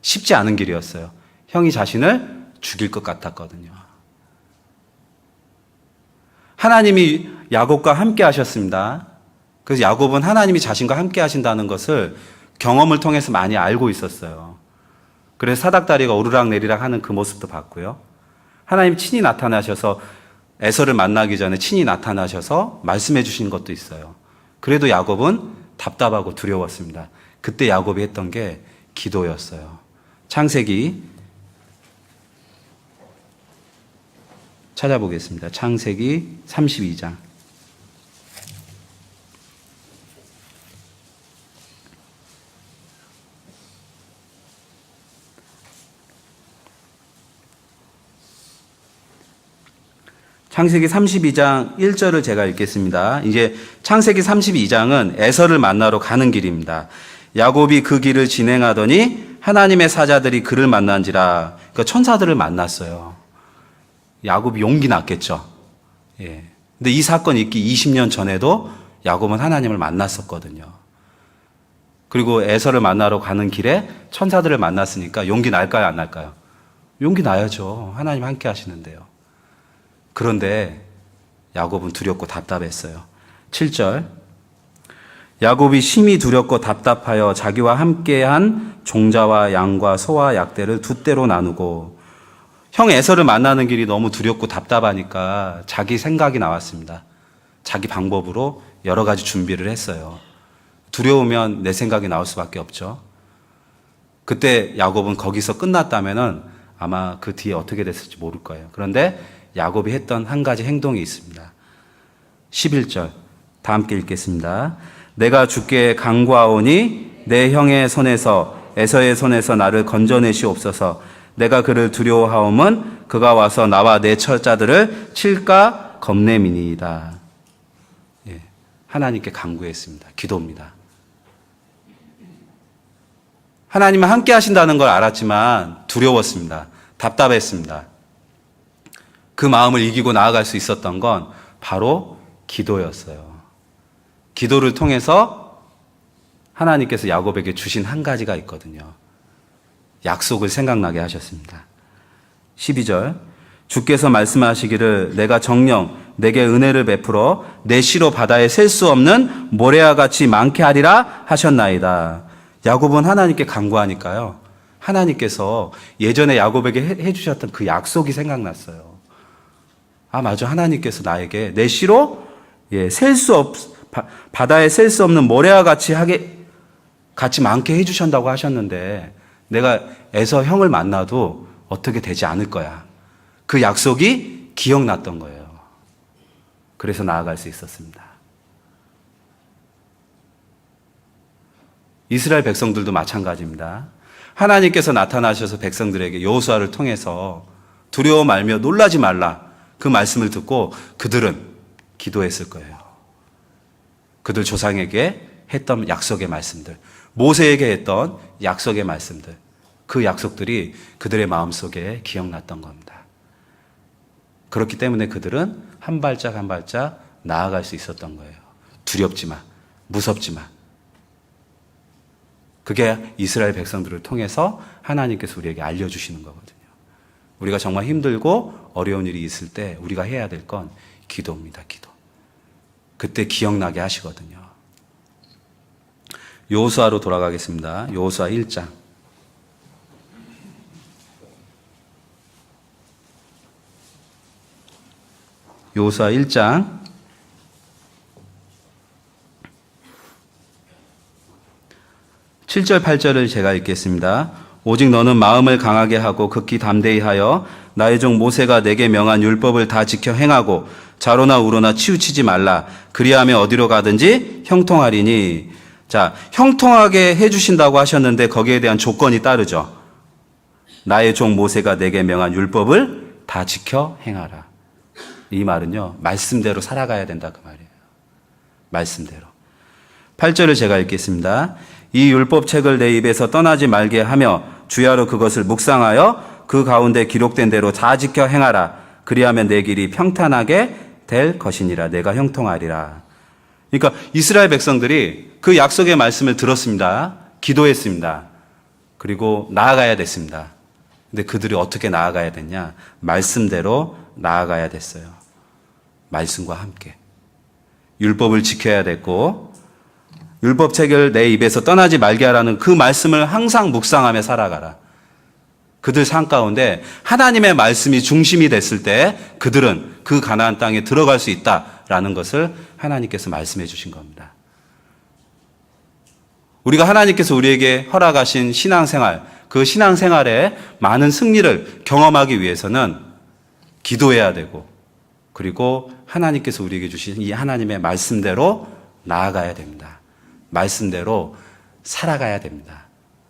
쉽지 않은 길이었어요. 형이 자신을 죽일 것 같았거든요. 하나님이 야곱과 함께 하셨습니다. 그래서 야곱은 하나님이 자신과 함께 하신다는 것을 경험을 통해서 많이 알고 있었어요. 그래서 사닥다리가 오르락내리락 하는 그 모습도 봤고요. 하나님 친히 나타나셔서 에서를 만나기 전에 친히 나타나셔서 말씀해 주신 것도 있어요. 그래도 야곱은 답답하고 두려웠습니다. 그때 야곱이 했던 게 기도였어요. 창세기 찾아보겠습니다. 창세기 32장. 창세기 32장 1절을 제가 읽겠습니다. 이제 창세기 32장은 에서를 만나러 가는 길입니다. 야곱이 그 길을 진행하더니 하나님의 사자들이 그를 만난지라. 그러니까 천사들을 만났어요. 야곱이 용기 났겠죠. 예. 근데 이 사건이 있기 20년 전에도 야곱은 하나님을 만났었거든요. 그리고 에서를 만나러 가는 길에 천사들을 만났으니까 용기 날까요, 안 날까요? 용기 나야죠. 하나님 함께 하시는데요. 그런데 야곱은 두렵고 답답했어요. 7절. 야곱이 심히 두렵고 답답하여 자기와 함께한 종자와 양과 소와 약대를 두 떼로 나누고, 형 에서를 만나는 길이 너무 두렵고 답답하니까 자기 생각이 나왔습니다. 자기 방법으로 여러 가지 준비를 했어요. 두려우면 내 생각이 나올 수밖에 없죠. 그때 야곱은 거기서 끝났다면은 아마 그 뒤에 어떻게 됐을지 모를 거예요. 그런데 야곱이 했던 한 가지 행동이 있습니다. 11절 다 함께 읽겠습니다. 내가 주께 간구하오니 내 형의 손에서 에서의 손에서 나를 건져내시옵소서. 내가 그를 두려워하오면 그가 와서 나와 내 처자들을 칠까 겁내미니이다. 예, 하나님께 간구했습니다. 기도입니다. 하나님은 함께 하신다는 걸 알았지만 두려웠습니다. 답답했습니다. 그 마음을 이기고 나아갈 수 있었던 건 바로 기도였어요. 기도를 통해서 하나님께서 야곱에게 주신 한 가지가 있거든요. 약속을 생각나게 하셨습니다. 12절. 주께서 말씀하시기를 내가 정녕 내게 은혜를 베풀어 내 시로 바다에 셀 수 없는 모래와 같이 많게 하리라 하셨나이다. 야곱은 하나님께 간구하니까요. 하나님께서 예전에 야곱에게 해주셨던 그 약속이 생각났어요. 아, 맞아. 하나님께서 나에게 내 시로 바다에 셀 수 없는 모래와 같이 많게 해주신다고 하셨는데 내가 에서 형을 만나도 어떻게 되지 않을 거야. 그 약속이 기억났던 거예요. 그래서 나아갈 수 있었습니다. 이스라엘 백성들도 마찬가지입니다. 하나님께서 나타나셔서 백성들에게 여호수아를 통해서 두려워 말며 놀라지 말라. 그 말씀을 듣고 그들은 기도했을 거예요. 그들 조상에게 했던 약속의 말씀들, 모세에게 했던 약속의 말씀들, 그 약속들이 그들의 마음속에 기억났던 겁니다. 그렇기 때문에 그들은 한 발짝 한 발짝 나아갈 수 있었던 거예요. 두렵지만, 무섭지만. 그게 이스라엘 백성들을 통해서 하나님께서 우리에게 알려주시는 거거든요. 우리가 정말 힘들고 어려운 일이 있을 때 우리가 해야 될 건 기도입니다. 기도. 그때 기억나게 하시거든요. 여호수아로 돌아가겠습니다. 여호수아 1장. 여호수아 1장 7절 8절을 제가 읽겠습니다. 오직 너는 마음을 강하게 하고 극히 담대히 하여 나의 종 모세가 내게 명한 율법을 다 지켜 행하고 좌로나 우로나 치우치지 말라. 그리하면 어디로 가든지 형통하리니. 자, 형통하게 해주신다고 하셨는데 거기에 대한 조건이 따르죠. 나의 종 모세가 내게 명한 율법을 다 지켜 행하라. 이 말은요, 말씀대로 살아가야 된다 그 말이에요. 말씀대로. 8절을 제가 읽겠습니다. 이 율법책을 내 입에서 떠나지 말게 하며 주야로 그것을 묵상하여 그 가운데 기록된 대로 다 지켜 행하라. 그리하면 내 길이 평탄하게 될 것이니라. 내가 형통하리라. 그러니까 이스라엘 백성들이 그 약속의 말씀을 들었습니다. 기도했습니다. 그리고 나아가야 됐습니다. 근데 그들이 어떻게 나아가야 됐냐? 말씀대로 나아가야 됐어요. 말씀과 함께. 율법을 지켜야 됐고, 율법책을 내 입에서 떠나지 말게 하라는 그 말씀을 항상 묵상하며 살아가라. 그들 삶 가운데 하나님의 말씀이 중심이 됐을 때 그들은 그 가나안 땅에 들어갈 수 있다라는 것을 하나님께서 말씀해 주신 겁니다. 우리가 하나님께서 우리에게 허락하신 신앙생활, 그 신앙생활에 많은 승리를 경험하기 위해서는 기도해야 되고, 그리고 하나님께서 우리에게 주신 이 하나님의 말씀대로 나아가야 됩니다. 말씀대로 살아가야 됩니다.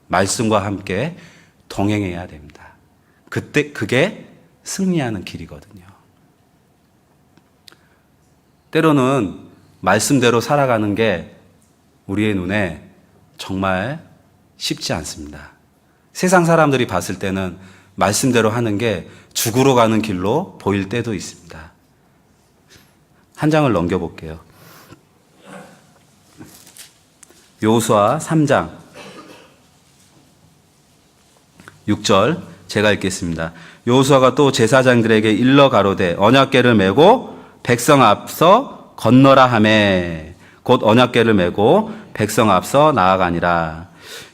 말씀과 함께 동행해야 됩니다. 그때 그게 승리하는 길이거든요. 때로는 말씀대로 살아가는 게 우리의 눈에 정말 쉽지 않습니다. 세상 사람들이 봤을 때는 말씀대로 하는 게 죽으러 가는 길로 보일 때도 있습니다. 한 장을 넘겨볼게요. 여호수아 3장 6절 제가 읽겠습니다. 여호수아가 또 제사장들에게 일러 가로되 언약궤를 메고 백성 앞서 건너라 하매 곧 언약궤를 메고 백성 앞서 나아가니라.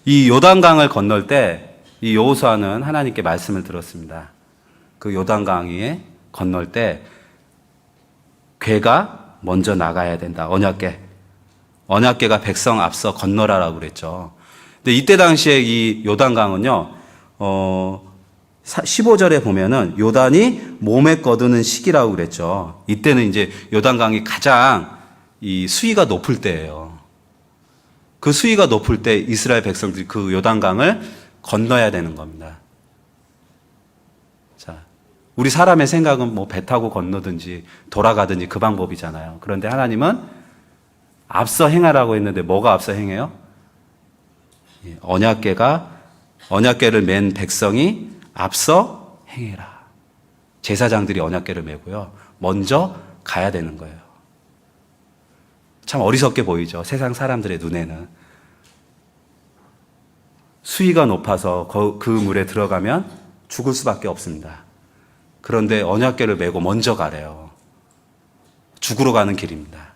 이 요단강을 건널 때 이 여호수아는 하나님께 말씀을 들었습니다. 그 요단강에 건널 때 궤가 먼저 나가야 된다. 언약궤가 백성 앞서 건너라라고 그랬죠. 근데 이때 당시에 이 요단강은요, 15절에 보면은 요단이 몸에 거두는 시기라고 그랬죠. 이때는 이제 요단강이 가장 이 수위가 높을 때예요. 그 수위가 높을 때 이스라엘 백성들이 그 요단강을 건너야 되는 겁니다. 자, 우리 사람의 생각은 뭐 배 타고 건너든지 돌아가든지 그 방법이잖아요. 그런데 하나님은 앞서 행하라고 했는데 뭐가 앞서 행해요? 언약궤를 맨 백성이 앞서 행해라. 제사장들이 언약궤를 메고요. 먼저 가야 되는 거예요. 참 어리석게 보이죠. 세상 사람들의 눈에는. 수위가 높아서 그 물에 들어가면 죽을 수밖에 없습니다. 그런데 언약궤를 메고 먼저 가래요. 죽으러 가는 길입니다.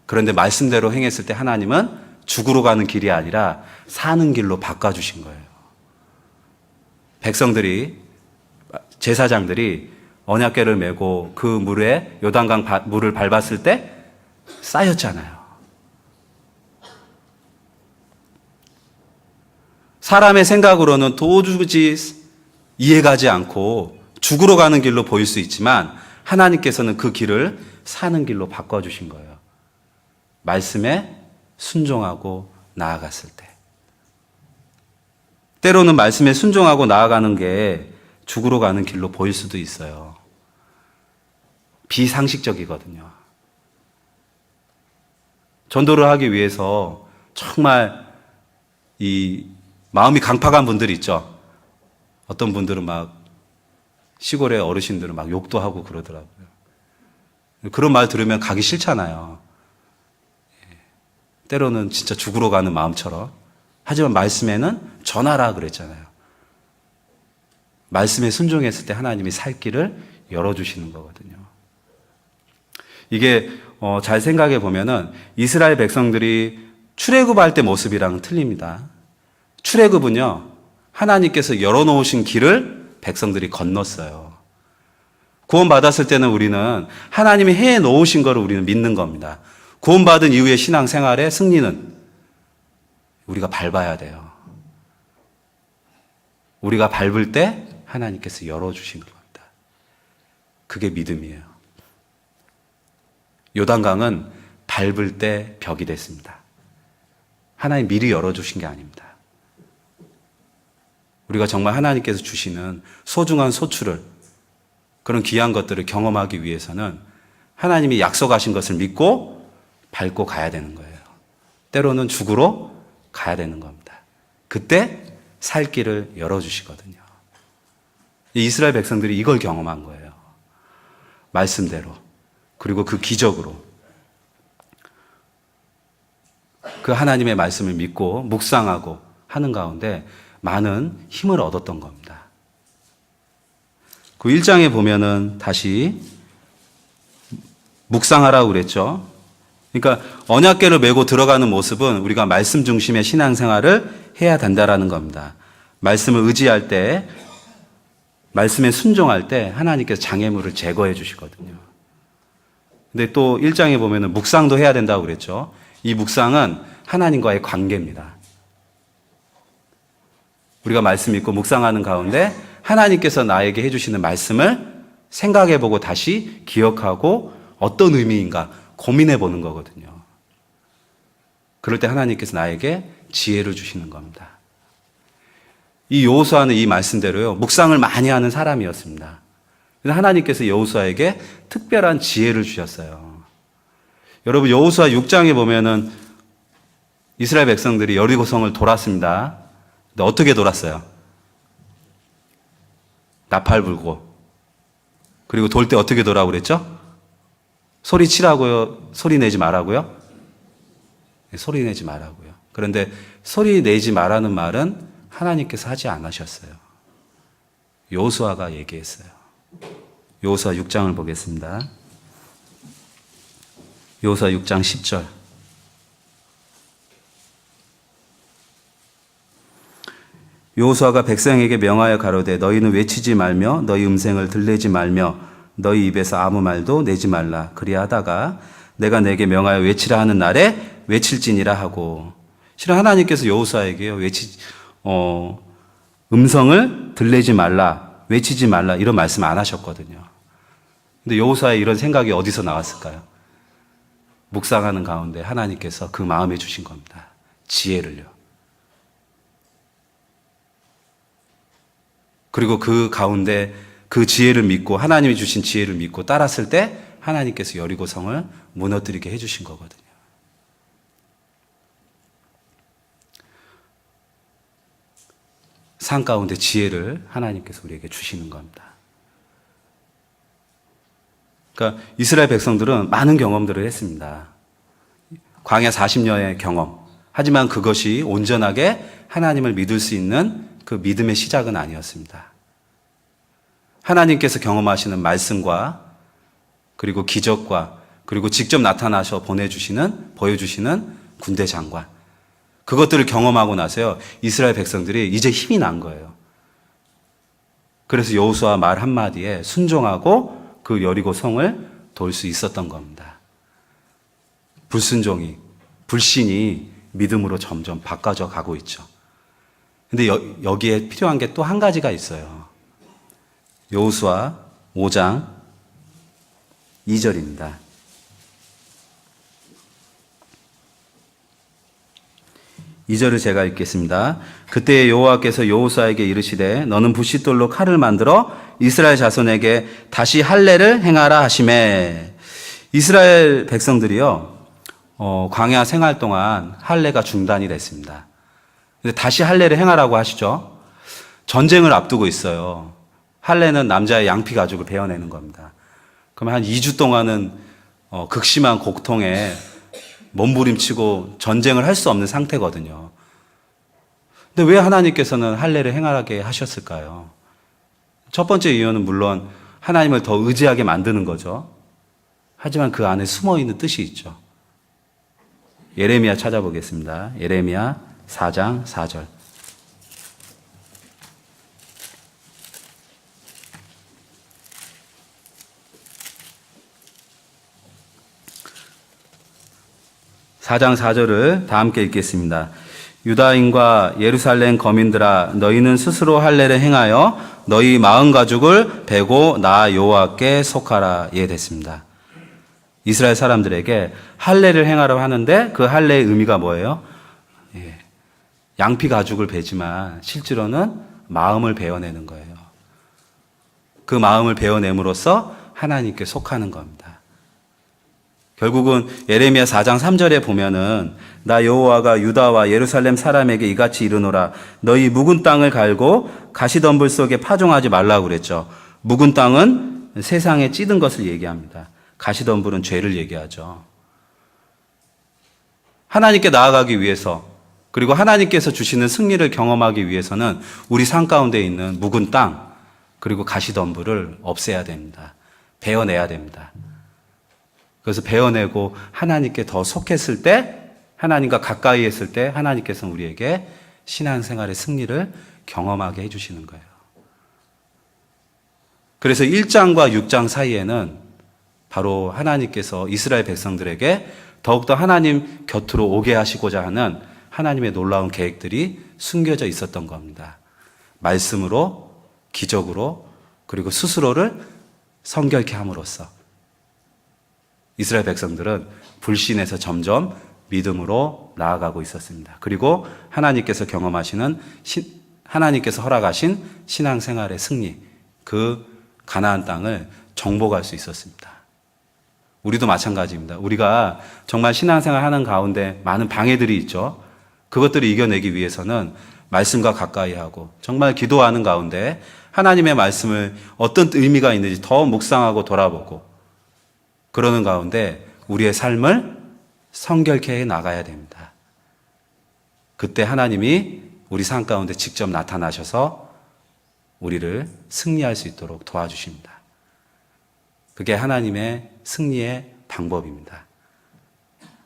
그런데 말씀대로 행했을 때 하나님은 죽으러 가는 길이 아니라 사는 길로 바꿔주신 거예요. 제사장들이 언약궤를 메고 그 물에 요단강 물을 밟았을 때 쌓였잖아요. 사람의 생각으로는 도무지 이해가지 않고 죽으러 가는 길로 보일 수 있지만 하나님께서는 그 길을 사는 길로 바꿔주신 거예요. 말씀에 순종하고 나아갔을 때. 때로는 말씀에 순종하고 나아가는 게 죽으러 가는 길로 보일 수도 있어요. 비상식적이거든요. 전도를 하기 위해서 정말 이 마음이 강팍한 분들이 있죠. 어떤 분들은 막 시골의 어르신들은 막 욕도 하고 그러더라고요. 그런 말 들으면 가기 싫잖아요. 때로는 진짜 죽으러 가는 마음처럼. 하지만 말씀에는 전하라 그랬잖아요. 말씀에 순종했을 때 하나님이 살 길을 열어주시는 거거든요. 이게 잘 생각해 보면은 이스라엘 백성들이 출애굽할 때 모습이랑 틀립니다. 출애굽은요, 하나님께서 열어놓으신 길을 백성들이 건넜어요. 구원받았을 때는 우리는 하나님이 해놓으신 것을 우리는 믿는 겁니다. 구원받은 이후의 신앙생활의 승리는 우리가 밟아야 돼요. 우리가 밟을 때 하나님께서 열어주시는 겁니다. 그게 믿음이에요. 요단강은 밟을 때 벽이 됐습니다. 하나님 미리 열어주신 게 아닙니다. 우리가 정말 하나님께서 주시는 소중한 소출을 그런 귀한 것들을 경험하기 위해서는 하나님이 약속하신 것을 믿고 밟고 가야 되는 거예요. 때로는 죽으러 가야 되는 겁니다. 그때 살 길을 열어주시거든요. 이스라엘 백성들이 이걸 경험한 거예요. 말씀대로. 그리고 그 기적으로. 그 하나님의 말씀을 믿고 묵상하고 하는 가운데 많은 힘을 얻었던 겁니다. 그 1장에 보면은 다시 묵상하라고 그랬죠. 그러니까 언약궤를 메고 들어가는 모습은 우리가 말씀 중심의 신앙생활을 해야 된다라는 겁니다. 말씀을 의지할 때, 말씀에 순종할 때 하나님께서 장애물을 제거해 주시거든요. 근데 또 1장에 보면은 묵상도 해야 된다고 그랬죠. 이 묵상은 하나님과의 관계입니다. 우리가 말씀 읽고 묵상하는 가운데 하나님께서 나에게 해주시는 말씀을 생각해보고 다시 기억하고 어떤 의미인가 고민해 보는 거거든요. 그럴 때 하나님께서 나에게 지혜를 주시는 겁니다. 이 여호수아는 이 말씀대로요, 묵상을 많이 하는 사람이었습니다. 그래서 하나님께서 여호수아에게 특별한 지혜를 주셨어요. 여러분, 여호수아 6장에 보면은 이스라엘 백성들이 여리고성을 돌았습니다. 근데 어떻게 돌았어요? 나팔 불고. 그리고 돌 때 어떻게 돌아고 그랬죠? 소리 치라고요? 소리 내지 말라고요? 네, 소리 내지 말라고요. 그런데 소리 내지 말라는 말은 하나님께서 하지 않으셨어요. 여호수아가 얘기했어요. 여호수아 6장을 보겠습니다. 여호수아 6장 10절. 여호수아가 백성에게 명하여 가로되 너희는 외치지 말며 너희 음성을 들리지 말며 너희 입에서 아무 말도 내지 말라. 그리하다가 내가 내게 명하여 외치라 하는 날에 외칠지니라 하고. 실은 하나님께서 여호수아에게요, 음성을 들리지 말라, 외치지 말라 이런 말씀 안 하셨거든요. 근데 여호수아의 이런 생각이 어디서 나왔을까요? 묵상하는 가운데 하나님께서 그 마음에 주신 겁니다. 지혜를요. 그리고 그 가운데 그 지혜를 믿고 하나님이 주신 지혜를 믿고 따랐을 때 하나님께서 여리고성을 무너뜨리게 해주신 거거든요. 산 가운데 지혜를 하나님께서 우리에게 주시는 겁니다. 그러니까 이스라엘 백성들은 많은 경험들을 했습니다. 광야 40년의 경험. 하지만 그것이 온전하게 하나님을 믿을 수 있는 그 믿음의 시작은 아니었습니다. 하나님께서 경험하시는 말씀과 그리고 기적과 그리고 직접 나타나셔 보여주시는 군대 장관. 그것들을 경험하고 나서요, 이스라엘 백성들이 이제 힘이 난 거예요. 그래서 여호수아 말 한마디에 순종하고 그 여리고 성을 돌 수 있었던 겁니다. 불신이 믿음으로 점점 바꿔져 가고 있죠. 근데 여기에 필요한 게 또 한 가지가 있어요. 여호수아 5장 2절입니다. 2절을 제가 읽겠습니다. 그때 여호와께서 여호수아에게 이르시되 너는 부싯돌로 칼을 만들어 이스라엘 자손에게 다시 할례를 행하라 하시매. 이스라엘 백성들이요, 광야 생활 동안 할례가 중단이 됐습니다. 근데 다시 할례를 행하라고 하시죠. 전쟁을 앞두고 있어요. 할례는 남자의 양피 가죽을 베어내는 겁니다. 그러면 한 2주 동안은 극심한 고통에 몸부림치고 전쟁을 할 수 없는 상태거든요. 근데 왜 하나님께서는 할례를 행하게 하셨을까요? 첫 번째 이유는 물론 하나님을 더 의지하게 만드는 거죠. 하지만 그 안에 숨어있는 뜻이 있죠. 예레미야 찾아보겠습니다. 예레미야 4장 4절. (4장 4절을) 다 함께 읽겠습니다. 유다인과 예루살렘 거민들아, 너희는 스스로 할례를 행하여 너희 마음 가죽을 베고 나 여호와께 속하라. 예, 됐습니다. 이스라엘 사람들에게 할례를 행하라고 하는데 그 할례의 의미가 뭐예요? 예, 양피 가죽을 베지만 실제로는 마음을 베어내는 거예요. 그 마음을 베어냄으로써 하나님께 속하는 겁니다. 결국은 예레미야 4장 3절에 보면은 나 여호와가 유다와 예루살렘 사람에게 이같이 이르노라 너희 묵은 땅을 갈고 가시덤불 속에 파종하지 말라고 그랬죠. 묵은 땅은 세상에 찌든 것을 얘기합니다. 가시덤불은 죄를 얘기하죠. 하나님께 나아가기 위해서 그리고 하나님께서 주시는 승리를 경험하기 위해서는 우리 삶 가운데 있는 묵은 땅 그리고 가시덤불을 없애야 됩니다. 베어내야 됩니다. 그래서 베어내고 하나님께 더 속했을 때 하나님과 가까이 했을 때 하나님께서는 우리에게 신앙생활의 승리를 경험하게 해주시는 거예요. 그래서 1장과 6장 사이에는 바로 하나님께서 이스라엘 백성들에게 더욱더 하나님 곁으로 오게 하시고자 하는 하나님의 놀라운 계획들이 숨겨져 있었던 겁니다. 말씀으로, 기적으로, 그리고 스스로를 성결케 함으로써 이스라엘 백성들은 불신에서 점점 믿음으로 나아가고 있었습니다. 그리고 하나님께서 경험하시는 하나님께서 허락하신 신앙생활의 승리, 그 가나안 땅을 정복할 수 있었습니다. 우리도 마찬가지입니다. 우리가 정말 신앙생활 하는 가운데 많은 방해들이 있죠. 그것들을 이겨내기 위해서는 말씀과 가까이 하고 정말 기도하는 가운데 하나님의 말씀을 어떤 의미가 있는지 더 묵상하고 돌아보고 그러는 가운데 우리의 삶을 성결케 해 나가야 됩니다. 그때 하나님이 우리 삶 가운데 직접 나타나셔서 우리를 승리할 수 있도록 도와주십니다. 그게 하나님의 승리의 방법입니다.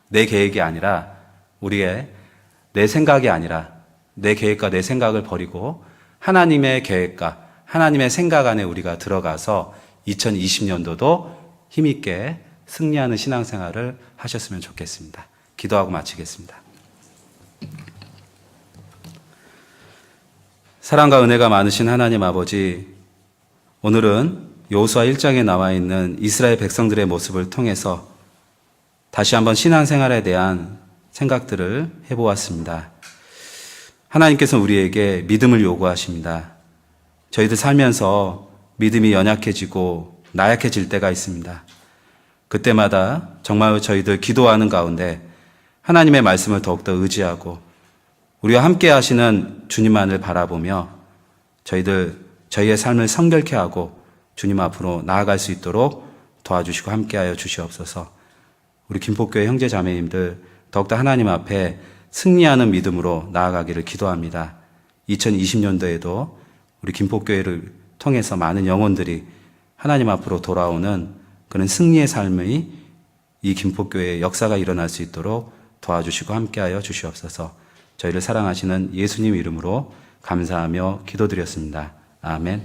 내 계획이 아니라 내 생각이 아니라 내 계획과 내 생각을 버리고 하나님의 계획과 하나님의 생각 안에 우리가 들어가서 2020년도도 힘있게 승리하는 신앙생활을 하셨으면 좋겠습니다. 기도하고 마치겠습니다. 사랑과 은혜가 많으신 하나님 아버지, 오늘은 여호수아 1장에 나와 있는 이스라엘 백성들의 모습을 통해서 다시 한번 신앙생활에 대한 생각들을 해보았습니다. 하나님께서 우리에게 믿음을 요구하십니다. 저희들 살면서 믿음이 연약해지고 나약해질 때가 있습니다. 그때마다 정말 저희들 기도하는 가운데 하나님의 말씀을 더욱더 의지하고 우리와 함께 하시는 주님만을 바라보며 저희의 삶을 성결케 하고 주님 앞으로 나아갈 수 있도록 도와주시고 함께하여 주시옵소서. 우리 김포교회 형제 자매님들 더욱더 하나님 앞에 승리하는 믿음으로 나아가기를 기도합니다. 2020년도에도 우리 김포교회를 통해서 많은 영혼들이 하나님 앞으로 돌아오는 그런 승리의 삶의 이 김포교회의 역사가 일어날 수 있도록 도와주시고 함께하여 주시옵소서. 저희를 사랑하시는 예수님 이름으로 감사하며 기도드렸습니다. 아멘.